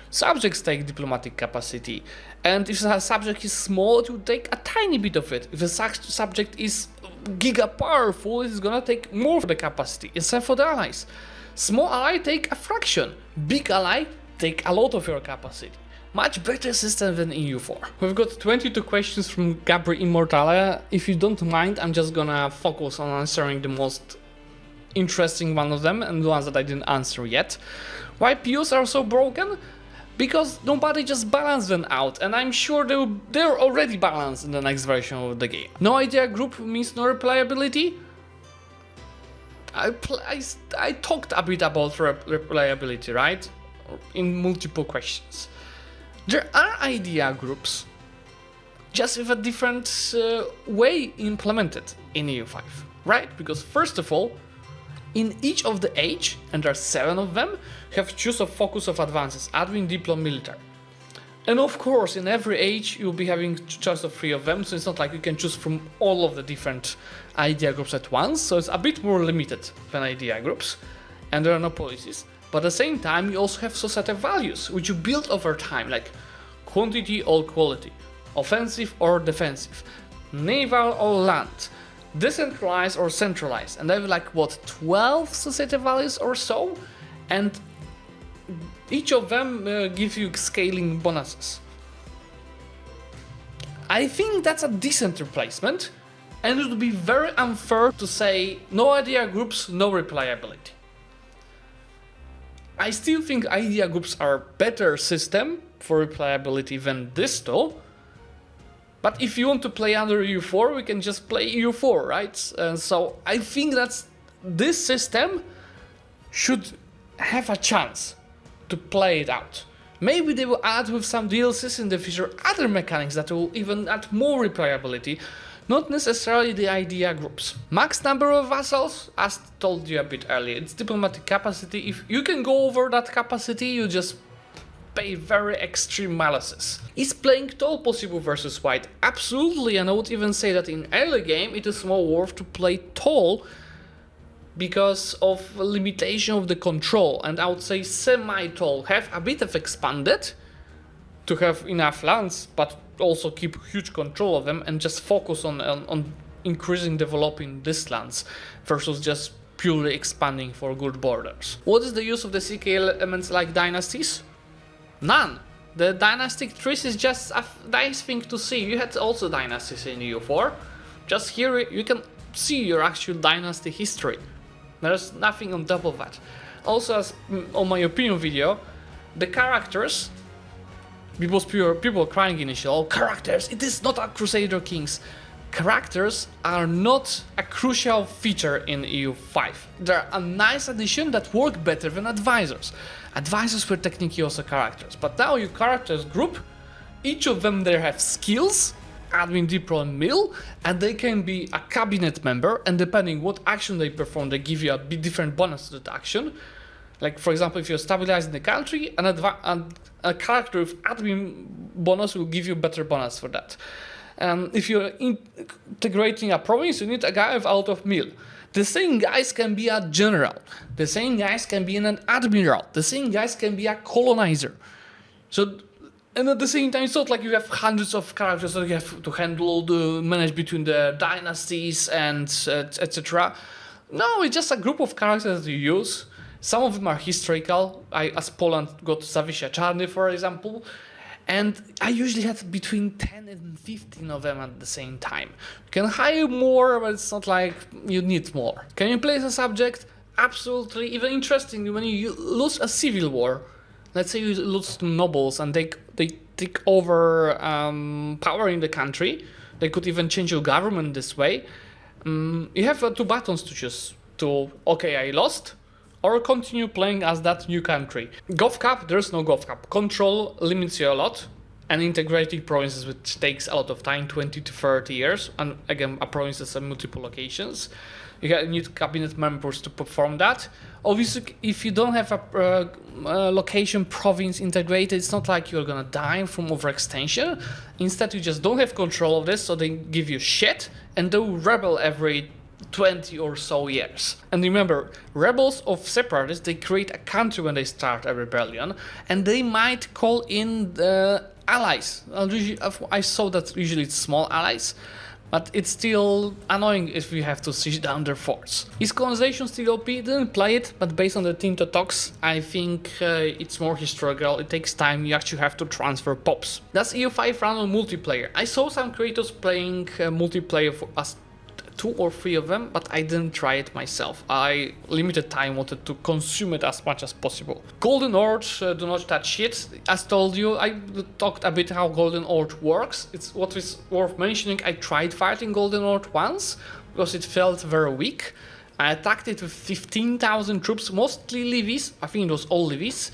subjects take diplomatic capacity. And if a subject is small, it will take a tiny bit of it. If a subject is giga powerful, it's gonna take more of the capacity, except for the allies. Small ally take a fraction, big ally take a lot of your capacity. Much better system than EU4. We've got 22 questions from Gabri Immortale. If you don't mind, I'm just gonna focus on answering the most interesting one of them and the ones that I didn't answer yet. Why POs are so broken? Because nobody just balanced them out, and I'm sure they're already balanced in the next version of the game. No idea group means no replayability? I talked a bit about replayability, right? In multiple questions. There are idea groups, just with a different way implemented in EU5, right? Because first of all, in each of the age, and there are 7 of them, you have choose a focus of advances, admin, diplo, military. And of course, in every age, you'll be having choice of 3 of them, so it's not like you can choose from all of the different idea groups at once, so it's a bit more limited than idea groups, and there are no policies. But at the same time, you also have societal values, which you build over time, like quantity or quality, offensive or defensive, naval or land, decentralized or centralized, and they have like what, 12 societal values or so, and each of them give you scaling bonuses. I think that's a decent replacement, and it would be very unfair to say no idea groups, no replayability. I still think idea groups are a better system for replayability than this though. But if you want to play under EU4, we can just play EU4, right? So I think that this system should have a chance to play it out. Maybe they will add with some DLCs in the future other mechanics that will even add more replayability, not necessarily the idea groups. Max number of vassals, as told you a bit earlier, it's diplomatic capacity. If you can go over that capacity, you just pay very extreme malices. Is playing tall possible versus white? Absolutely, and I would even say that in early game it is more worth to play tall because of limitation of the control, and I would say semi-tall have a bit of expanded to have enough lands, but also keep huge control of them and just focus on increasing developing these lands versus just purely expanding for good borders. What is the use of the CK elements like dynasties? None. The dynastic trees is just a nice thing to see. You had also dynasties in EU4. Just here you can see your actual dynasty history. There's nothing on top of that. Also, as on my opinion video, the characters, people crying initially, oh, characters, it is not a Crusader Kings. Characters are not a crucial feature in EU5. They're a nice addition that work better than advisors. Advisors were technically also characters, but now your characters group, each of them they have skills, admin, diplo, and mill, and they can be a cabinet member, and depending what action they perform, they give you a bit different bonus to that action. Like for example, if you're stabilizing the country, a character with admin bonus will give you better bonus for that. If you're integrating a province, you need a guy with out of mill. The same guys can be a general. The same guys can be an admiral. The same guys can be a colonizer. So, and at the same time, it's not like you have hundreds of characters that you have to handle, manage between the dynasties and etc. No, it's just a group of characters that you use. Some of them are historical. As Poland got Zawisza Czarny, for example. And I usually had between 10 and 15 of them at the same time. You can hire more, but it's not like you need more. Can you place a subject? Absolutely. Even interesting, when you lose a civil war, let's say you lose to nobles and they take over power in the country, they could even change your government this way. You have 2 buttons to choose. Okay, I lost, or continue playing as that new country. Gov Cap, there's no Gov Cap. Control limits you a lot, and integrating provinces, which takes a lot of time, 20 to 30 years, and again, a province has multiple locations. You need cabinet members to perform that. Obviously, if you don't have a location province integrated, it's not like you're gonna die from overextension. Instead, you just don't have control of this, so they give you shit, and they will rebel every 20 or so years. And remember, rebels of separatists, they create a country when they start a rebellion, and they might call in the allies. I saw that usually it's small allies, But it's still annoying if you have to siege down their forts. Is colonization still OP? Didn't play it, but based on the Tinto talks, I think it's more historical. It takes time, you actually have to transfer pops. Does EU5 run on multiplayer? I saw some creators playing multiplayer for us, 2 or 3 of them, but I didn't try it myself. I limited time, wanted to consume it as much as possible. Golden Horde, do not touch it. As told you, I talked a bit how Golden Horde works. It's what is worth mentioning. I tried fighting Golden Horde once because it felt very weak. I attacked it with 15,000 troops, mostly levies. I think it was all levies.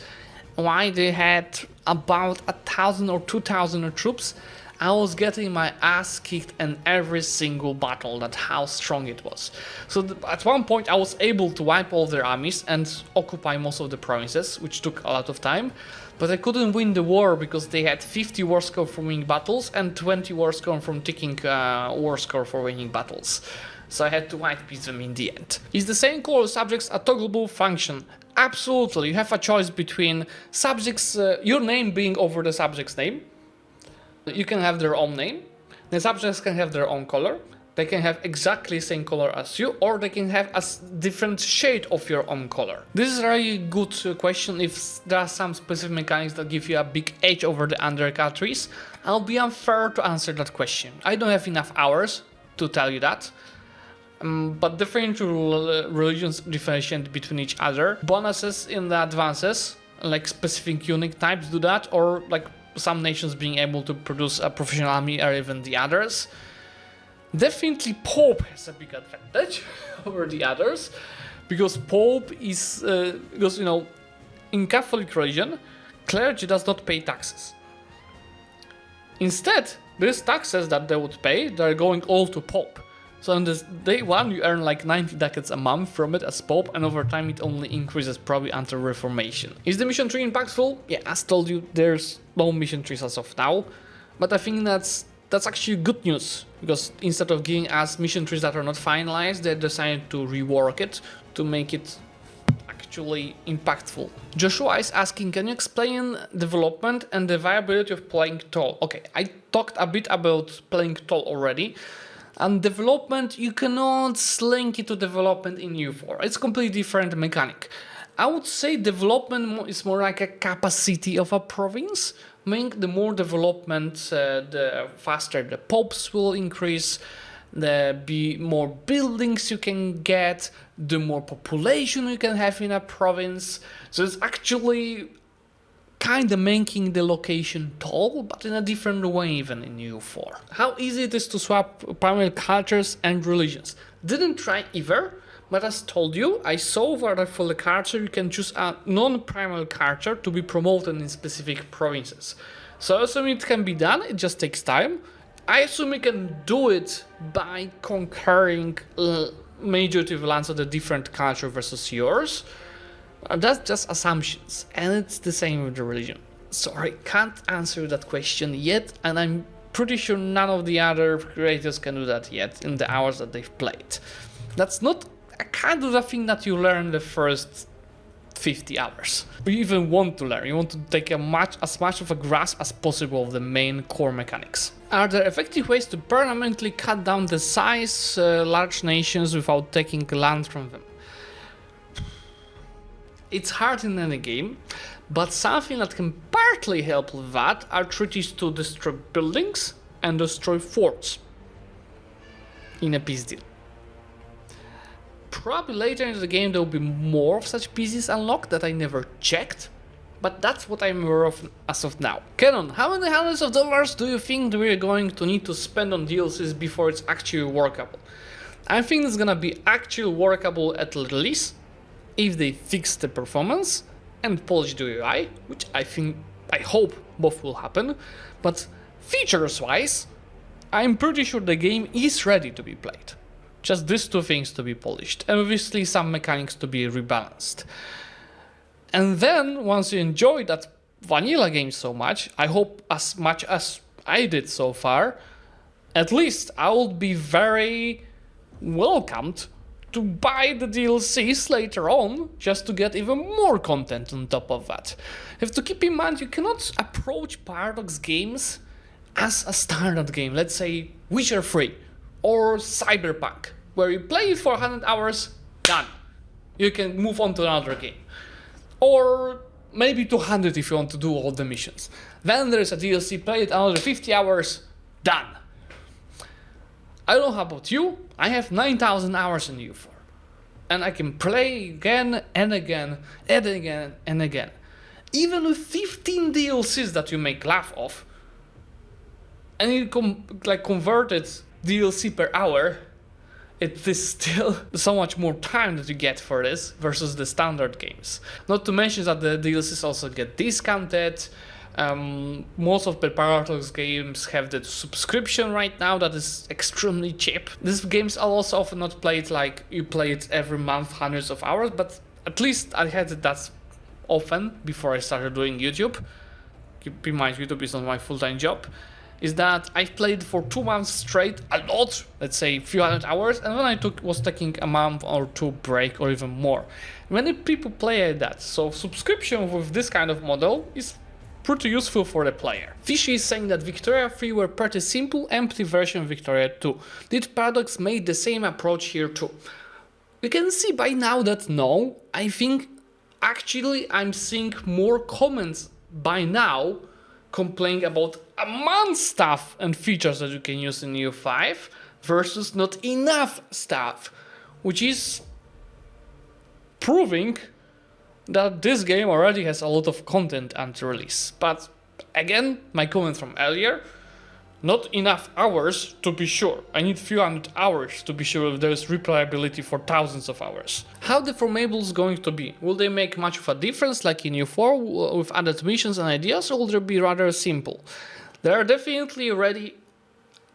Why they had about 1,000 or 2,000 troops. I was getting my ass kicked in every single battle. That's how strong it was. So at one point I was able to wipe all their armies and occupy most of the provinces, which took a lot of time. But I couldn't win the war because they had 50 war score from winning battles and 20 war score from taking war score for winning battles. So I had to white piece them in the end. Is the same color subjects a toggleable function? Absolutely. You have a choice between subjects, your name being over the subject's name. You can have their own name, the subjects can have their own color, they can have exactly the same color as you, or they can have a different shade of your own color. This is a really good question. If there are some specific mechanics that give you a big edge over the other countries, I'll be unfair to answer that question. I don't have enough hours to tell you that. But different religions differentiate between each other. Bonuses in the advances, like specific unique types do that, or like some nations being able to produce a professional army or even the others. Definitely Pope has a big advantage over the others, because Pope is, because you know, in Catholic religion, clergy does not pay taxes. Instead, these taxes that they would pay, they're going all to Pope. So on this day one, you earn like 90 ducats a month from it as Pope, and over time it only increases, probably until Reformation. Is the mission tree impactful? Yeah, as told you, there's no mission trees as of now, but I think that's actually good news, because instead of giving us mission trees that are not finalized, they decided to rework it to make it actually impactful. Joshua is asking, can you explain development and the viability of playing tall? Okay, I talked a bit about playing tall already. And development, you cannot link it to development in EU4. It's a completely different mechanic. I would say development is more like a capacity of a province. Meaning the more development, the faster the popes will increase, the more buildings you can get, the more population you can have in a province. So it's actually kind of making the location tall, but in a different way even in EU4. How easy it is to swap primary cultures and religions? Didn't try either, but as told you, I saw that for the culture you can choose a non-primal culture to be promoted in specific provinces. So I assume it can be done, it just takes time. I assume you can do it by conquering majority of lands of the different culture versus yours. That's just assumptions, and it's the same with the religion. Sorry, can't answer that question yet, and I'm pretty sure none of the other creators can do that yet in the hours that they've played. That's not a kind of a thing that you learn the first 50 hours. You even want to learn, you want to take as much of a grasp as possible of the main core mechanics. Are there effective ways to permanently cut down the size large nations without taking land from them? It's hard in any game, but something that can partly help with that are treaties to destroy buildings and destroy forts in a peace deal. Probably later in the game there will be more of such pieces unlocked that I never checked, but that's what I'm aware of as of now. Canon, how many hundreds of dollars do you think we're going to need to spend on DLCs before it's actually workable? I think it's gonna be actually workable at release, if they fix the performance and polish the UI, which I hope both will happen, but features wise, I'm pretty sure the game is ready to be played. Just these two things to be polished, and obviously some mechanics to be rebalanced. And then, once you enjoy that vanilla game so much as I did so far, at least I would be very welcomed to buy the DLCs later on, just to get even more content on top of that. You have to keep in mind, you cannot approach Paradox games as a standard game. Let's say Witcher 3, or Cyberpunk, where you play it for 100 hours, done. You can move on to another game. Or maybe 200 if you want to do all the missions. Then there's a DLC, play it another 50 hours, done. I don't know how about you, I have 9,000 hours in EU4. And I can play again and again and again and again. Even with 15 DLCs that you make laugh of, and you converted DLC per hour, it is still so much more time that you get for this versus the standard games. Not to mention that the DLCs also get discounted. Most of the Paradox games have the subscription right now that is extremely cheap. These games are also often not played like you play it every month, hundreds of hours, but at least I had it that often before I started doing YouTube. Keep in mind, YouTube is not my full-time job. Is that I've played for 2 months straight, a lot, let's say a few hundred hours, and then I was taking a month or two break or even more. Many people play like that, so subscription with this kind of model is pretty useful for the player. Fishy is saying that Victoria 3 were pretty simple, empty version of Victoria 2. Did Paradox made the same approach here too? You can see by now that no, I think actually I'm seeing more comments by now complaining about amount stuff and features that you can use in EU5 versus not enough stuff, which is proving that this game already has a lot of content until release. But again, my comment from earlier, not enough hours to be sure. I need few hundred hours to be sure if there's replayability for thousands of hours. How the Formable is going to be? Will they make much of a difference like in EU4 with added missions and ideas, or will they be rather simple? They are definitely ready,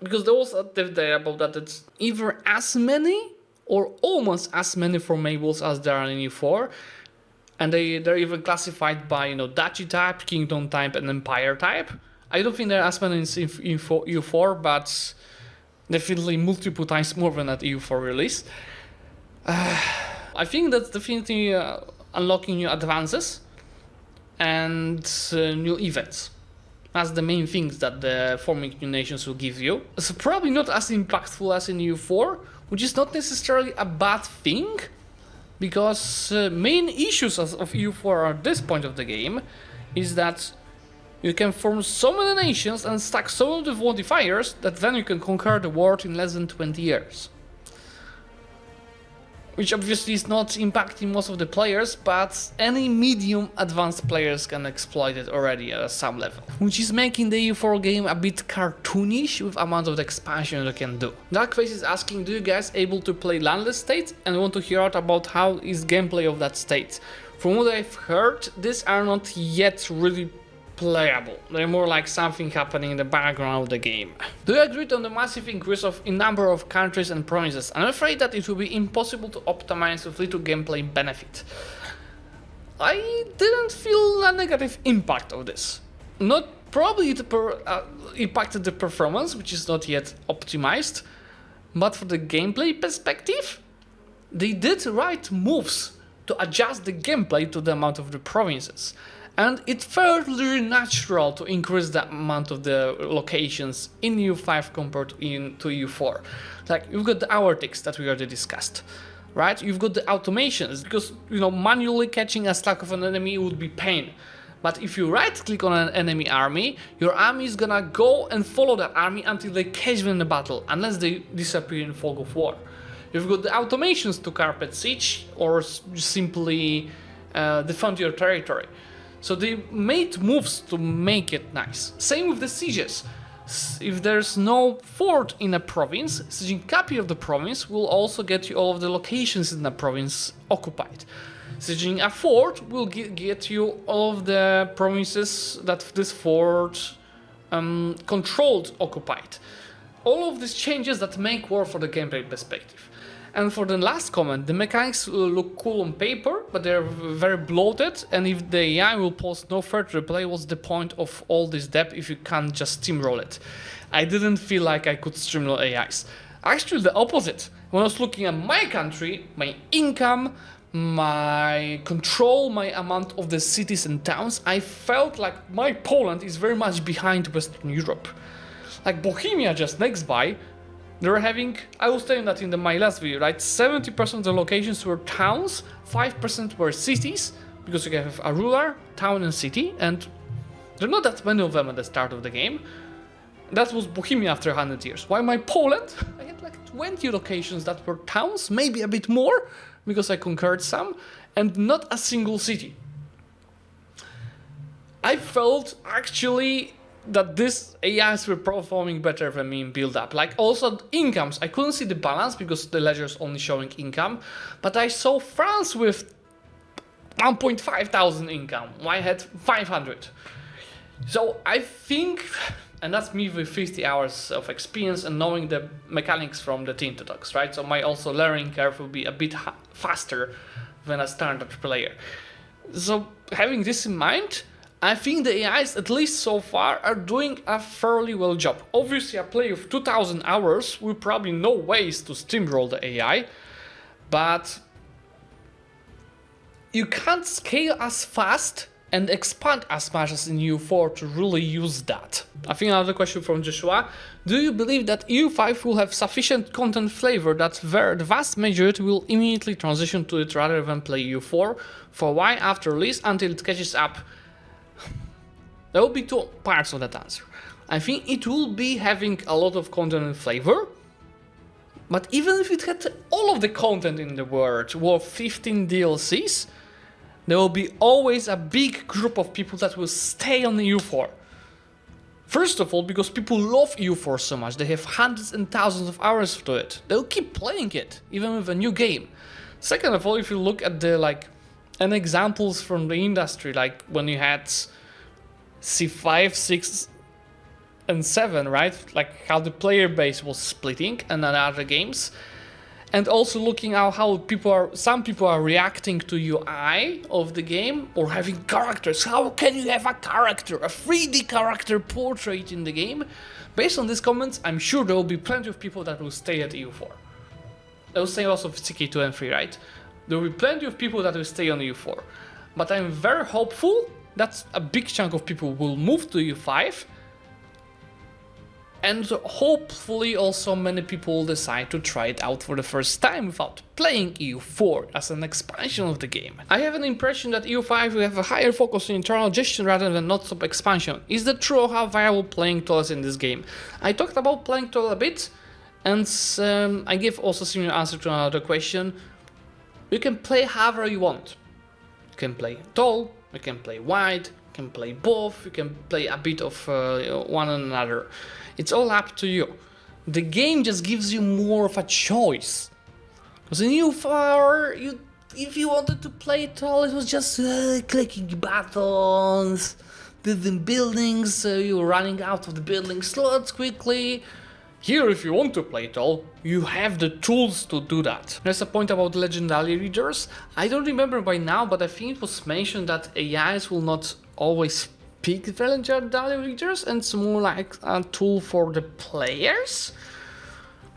because there was a diff there about that it's either as many or almost as many Formables as there are in EU4. And they're even classified by, duchy type, kingdom type, and empire type. I don't think there are as many in EU4, but definitely multiple times more than at EU4 release. I think that's definitely unlocking new advances and new events. That's the main things that the forming new nations will give you. So probably not as impactful as in EU4, which is not necessarily a bad thing, because main issues of EU4 at this point of the game is that you can form so many nations and stack so many modifiers that then you can conquer the world in less than 20 years. Which obviously is not impacting most of the players, but any medium advanced players can exploit it already at some level. Which is making the EU4 game a bit cartoonish with amount of the expansion you can do. Darkface is asking, do you guys able to play Landless state, and want to hear out about how is gameplay of that state? From what I've heard, these are not yet really playable. They're more like something happening in the background of the game. Do you agree on the massive increase in number of countries and provinces? I'm afraid that it will be impossible to optimize with little gameplay benefit. I didn't feel a negative impact of this. Not probably it impacted the performance, which is not yet optimized, but for the gameplay perspective, they did right moves to adjust the gameplay to the amount of the provinces. And it felt really natural to increase the amount of the locations in EU5 compared to EU4. Like, you've got the hour ticks that we already discussed, right? You've got the automations, because, manually catching a stack of an enemy would be pain. But if you right-click on an enemy army, your army is gonna go and follow that army until they catch them in the battle, unless they disappear in fog of war. You've got the automations to carpet siege, or simply defend your territory. So they made moves to make it nice. Same with the sieges. If there's no fort in a province, sieging copy of the province will also get you all of the locations in the province occupied. Sieging a fort will get you all of the provinces that this fort controlled occupied. All of these changes that make war for the gameplay perspective. And for the last comment, the mechanics will look cool on paper, but they're very bloated, and if the AI will post no further replay, what's the point of all this depth if you can't just steamroll it? I didn't feel like I could streamroll AIs. Actually the opposite. When I was looking at my country, my income, my control, my amount of the cities and towns, I felt like my Poland is very much behind Western Europe. Like Bohemia just next by, They were having, I was telling that in my last video, right? 70% of the locations were towns, 5% were cities, because you have a ruler, town and city, and there are not that many of them at the start of the game. That was Bohemia after 100 years. While my Poland, I had like 20 locations that were towns, maybe a bit more, because I conquered some, and not a single city. I felt actually that these AIs were performing better than me in build-up. Like also incomes, I couldn't see the balance because the ledger is only showing income, but I saw France with 1.5 thousand income, I had 500. So I think, and that's me with 50 hours of experience and knowing the mechanics from the Tinto Talks, right? So my also learning curve will be a bit faster than a standard player. So having this in mind, I think the AIs, at least so far, are doing a fairly well job. Obviously, a player of 2000 hours will probably know ways to steamroll the AI, but you can't scale as fast and expand as much as in EU4 to really use that. I think another question from Joshua. Do you believe that EU5 will have sufficient content flavor that the vast majority will immediately transition to it rather than play EU4 for a while after release until it catches up? There will be two parts of that answer. I think it will be having a lot of content and flavor, but even if it had all of the content in the world, worth 15 DLCs, there will be always a big group of people that will stay on EU4. First of all, because people love EU4 so much, they have hundreds and thousands of hours to it. They'll keep playing it, even with a new game. Second of all, if you look at the examples from the industry, like when you had C5, 6, and 7, right? Like how the player base was splitting and other games. And also looking at how some people are reacting to UI of the game or having characters. How can you have a character, a 3D character portrait in the game? Based on these comments, I'm sure there will be plenty of people that will stay at EU4. They will stay also with CK2 and 3, right? There will be plenty of people that will stay on EU4. But I'm very hopeful that a big chunk of people will move to EU5. And hopefully also many people will decide to try it out for the first time without playing EU4 as an expansion of the game. I have an impression that EU5 will have a higher focus on internal gestion rather than non-stop expansion. Is that true, or how viable playing tool is in this game? I talked about playing tool a bit, and I give also similar answer to another question. You can play however you want. You can play tall, you can play wide, you can play both, you can play a bit of one and another. It's all up to you. The game just gives you more of a choice. Because in EU4, if you wanted to play it all, it was just clicking buttons, building buildings, you were running out of the building slots quickly. Here, if you want to play it all, you have the tools to do that. There's a point about legendary readers. I don't remember by now, but I think it was mentioned that AIs will not always pick the legendary readers, and it's more like a tool for the players.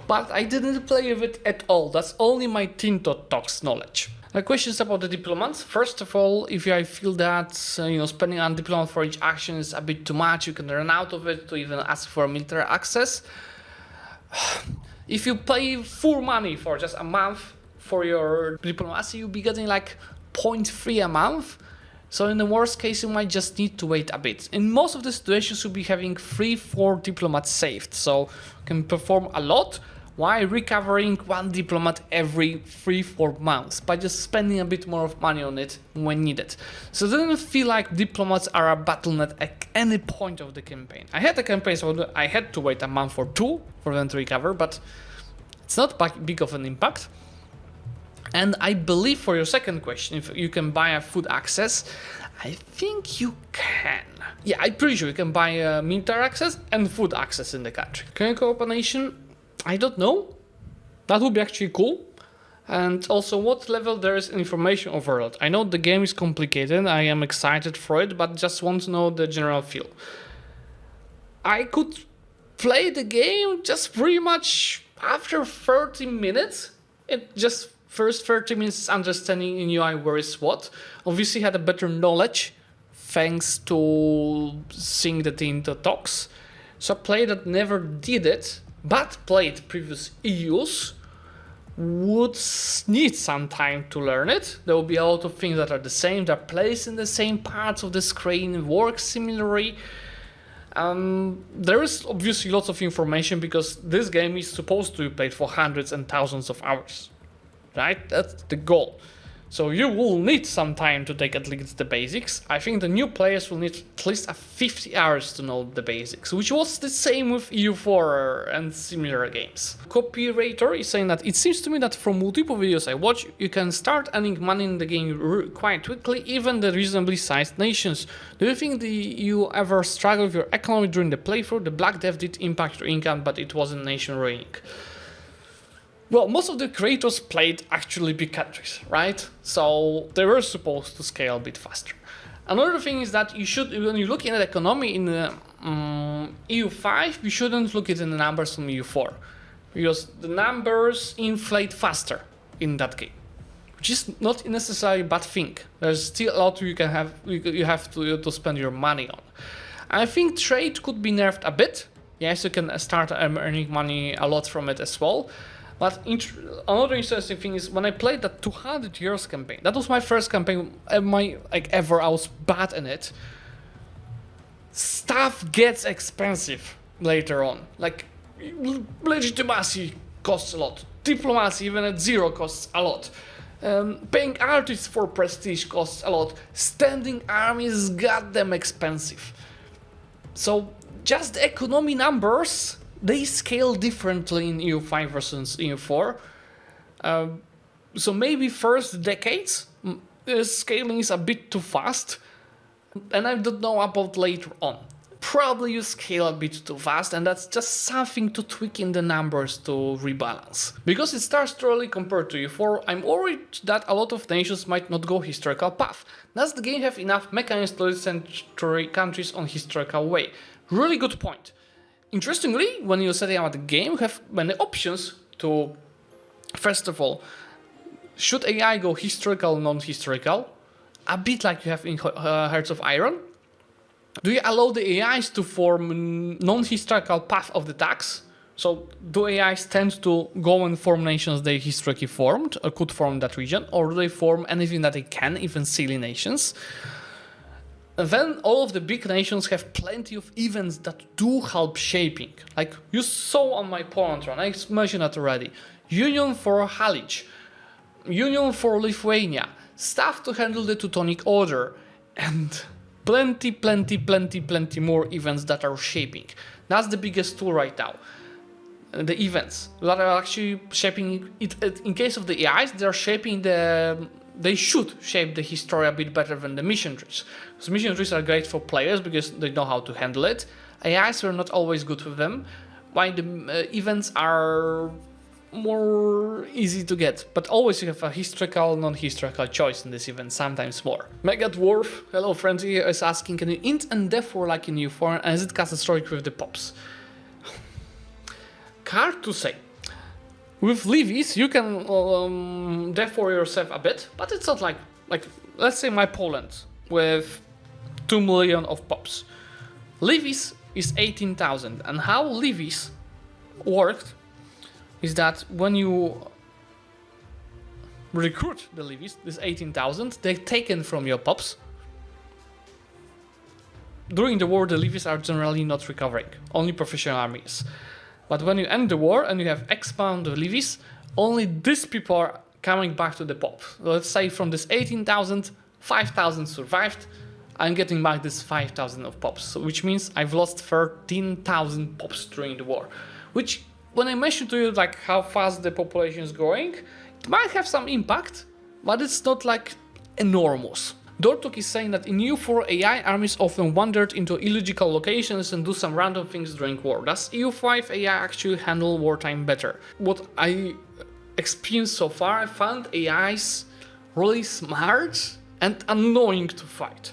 But I didn't play with it at all. That's only my Tinto Talks knowledge. Questions about the diplomats. First of all, if I feel that spending on diplomat for each action is a bit too much, you can run out of it to even ask for military access. If you pay full money for just a month for your diplomacy, you'll be getting like 0.3 a month. So in the worst case, you might just need to wait a bit. In most of the situations, you'll be having 3-4 diplomats saved, so you can perform a lot while recovering one diplomat every 3-4 months by just spending a bit more of money on it when needed. So it doesn't feel like diplomats are a bottleneck at any point of the campaign. I had a campaign, so I had to wait a month or two for them to recover, but it's not big of an impact. And I believe for your second question, if you can buy a food access, I think you can. Yeah, I'm pretty sure you can buy military access and food access in the country. Can you co-op a nation? I don't know. That would be actually cool. And also, what level there is information overload? I know the game is complicated, I am excited for it, but just want to know the general feel. I could play the game just pretty much after 30 minutes. It just first 30 minutes understanding in UI where is what. Obviously had a better knowledge thanks to seeing the Tinto Talks. So a player that never did it but played previous EUs would need some time to learn it. There will be a lot of things that are the same, they're placed in the same parts of the screen, work similarly. There is obviously lots of information because this game is supposed to be played for hundreds and thousands of hours, right? That's the goal. So you will need some time to take at least the basics. I think the new players will need at least 50 hours to know the basics, which was the same with EU4 and similar games. Copywriter is saying that it seems to me that from multiple videos I watch, you can start earning money in the game quite quickly, even the reasonably sized nations. Do you think you ever struggled with your economy during the playthrough? The Black Death did impact your income, but it wasn't nation ruining. Well, most of the creators played actually big countries, right? So they were supposed to scale a bit faster. Another thing is that you should, when you're looking at economy in the EU5, you shouldn't look at the numbers from EU4, because the numbers inflate faster in that game, which is not necessarily a bad thing. There's still a lot you have to spend your money on. I think trade could be nerfed a bit. Yes, you can start earning money a lot from it as well. But another interesting thing is when I played that 200 years campaign, that was my first campaign ever. I was bad in it. Stuff gets expensive later on. Like legitimacy costs a lot. Diplomacy, even at 0, costs a lot. Paying artists for prestige costs a lot. Standing armies is goddamn expensive. So just the economy numbers, they scale differently in EU5 versus EU4. So maybe first decades, scaling is a bit too fast. And I don't know about later on. Probably you scale a bit too fast, and that's just something to tweak in the numbers to rebalance. Because it starts too early compared to EU4, I'm worried that a lot of nations might not go historical path. Does the game have enough mechanisms to century countries on historical way? Really good point. Interestingly, when you're setting up the game, you have many options to, first of all, should AI go historical, non-historical? A bit like you have in Hearts of Iron. Do you allow the AIs to form non-historical path of the tax? So do AIs tend to go and form nations they historically formed, or could form that region, or do they form anything that they can, even silly nations? And then all of the big nations have plenty of events that do help shaping. Like you saw on my Poland run, I mentioned that already. Union for Halic, Union for Lithuania, stuff to handle the Teutonic Order, and plenty more events that are shaping. That's the biggest tool right now. The events that are actually shaping it. In case of the AIs, they should shape the history a bit better than the mission trees. So mission trees are great for players because they know how to handle it. AIs are not always good with them, while the events are more easy to get. But always you have a historical, non-historical choice in this event, sometimes more. Megadwarf, hello friendly, is asking, can you int and therefore like in EU4 and is it catastrophic with the pops? Hard to say. With levies, you can therefore yourself a bit, but it's not like let's say my Poland with 2 million of pops. Levies is 18,000, and how levies worked is that when you recruit the levies, this 18,000, they're taken from your pops. During the war, the levies are generally not recovering, only professional armies. But when you end the war and you have X amount of levies, only these people are coming back to the pop. Let's say from this 18,000, 5,000 survived. I'm getting back this 5,000 of pops, so which means I've lost 13,000 pops during the war. Which, when I mentioned to you like how fast the population is growing, it might have some impact, but it's not like enormous. Dortuk is saying that in EU4 AI armies often wandered into illogical locations and do some random things during war. Does EU5 AI actually handle wartime better? What I experienced so far, I found AIs really smart and annoying to fight.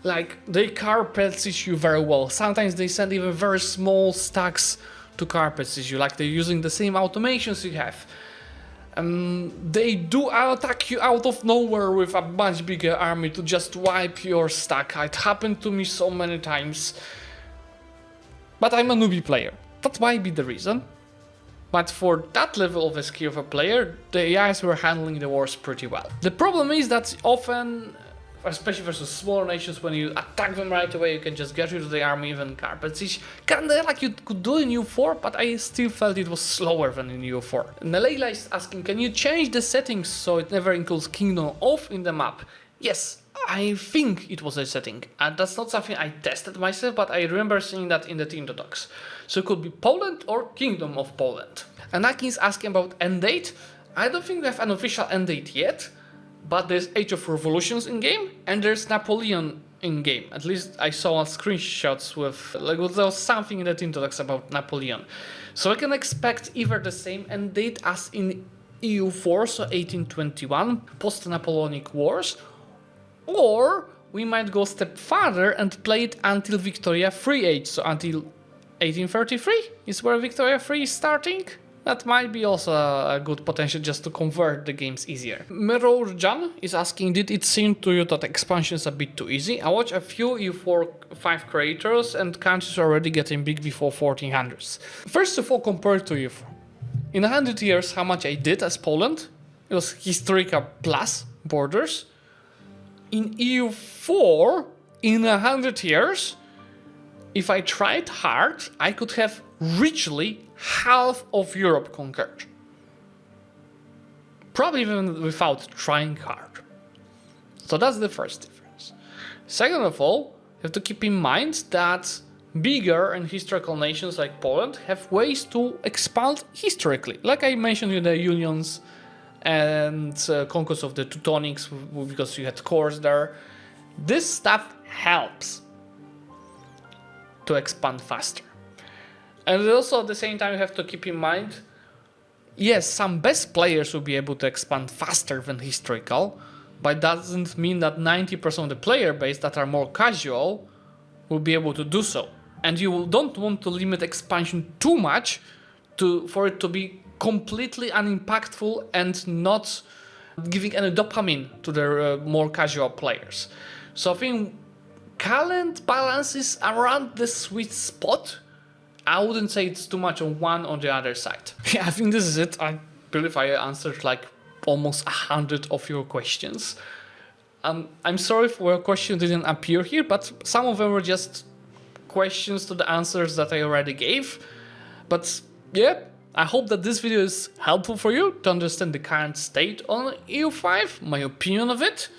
Like, they carpet you very well. Sometimes they send even very small stacks to carpet you, like they're using the same automations you have. They do attack you out of nowhere with a much bigger army to just wipe your stack. It happened to me so many times. But I'm a newbie player. That might be the reason. But for that level of a skill of a player, the AIs were handling the wars pretty well. The problem is that often, especially versus smaller nations, when you attack them right away, you can just get rid of the army, even carpet siege. Kinda like you could do in EU4, but I still felt it was slower than in EU4. Leila is asking, can you change the settings so it never includes Kingdom of in the map? Yes, I think it was a setting. That's not something I tested myself, but I remember seeing that in the team docs. So it could be Poland or Kingdom of Poland. And Aki is asking about end date. I don't think we have an official end date yet, but there's Age of Revolutions in game and there's Napoleon in game. At least I saw screenshots with like there was something in the team docs about Napoleon. So I can expect either the same end date as in EU4, so 1821, post-Napoleonic Wars, or we might go a step further and play it until Victoria Free Age, so until 1833 is where Victoria Free is starting. That might be also a good potential just to convert the games easier. Merorjan is asking, did it seem to you that expansion is a bit too easy? I watched a few EU4-5 creators and countries are already getting big before 1400s. First of all, compared to EU4. In 100 years, how much I did as Poland? It was historical plus borders. In EU4, in 100 years, if I tried hard, I could have richly half of Europe conquered. Probably even without trying hard. So that's the first difference. Second of all, you have to keep in mind that bigger and historical nations like Poland have ways to expand historically. Like I mentioned in the unions and conquest of the Teutonics, because you had cores there. This stuff helps to expand faster. And also at the same time you have to keep in mind, yes, some best players will be able to expand faster than historical, but that doesn't mean that 90% of the player base that are more casual will be able to do so. And you don't want to limit expansion too much for it to be completely unimpactful and not giving any dopamine to the more casual players. So I think current balance is around the sweet spot. I wouldn't say it's too much on one or the other side. Yeah, I think this is it. I believe I answered like almost 100 of your questions. I'm sorry if your question didn't appear here, but some of them were just questions to the answers that I already gave. But yeah, I hope that this video is helpful for you to understand the current state on EU5, my opinion of it.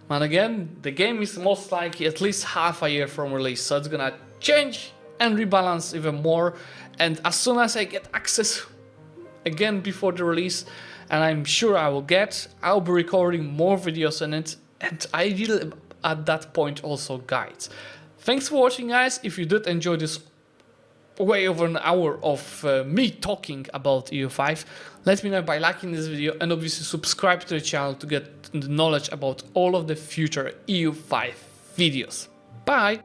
And again, the game is most likely at least half a year from release, so it's gonna change and rebalance even more. And as soon as I get access again before the release, and I'm sure I will get, I'll be recording more videos on it, and I will at that point also guides. Thanks for watching, guys. If you did enjoy this way over an hour of me talking about EU5, let me know by liking this video and obviously subscribe to the channel to get the knowledge about all of the future EU5 videos. Bye!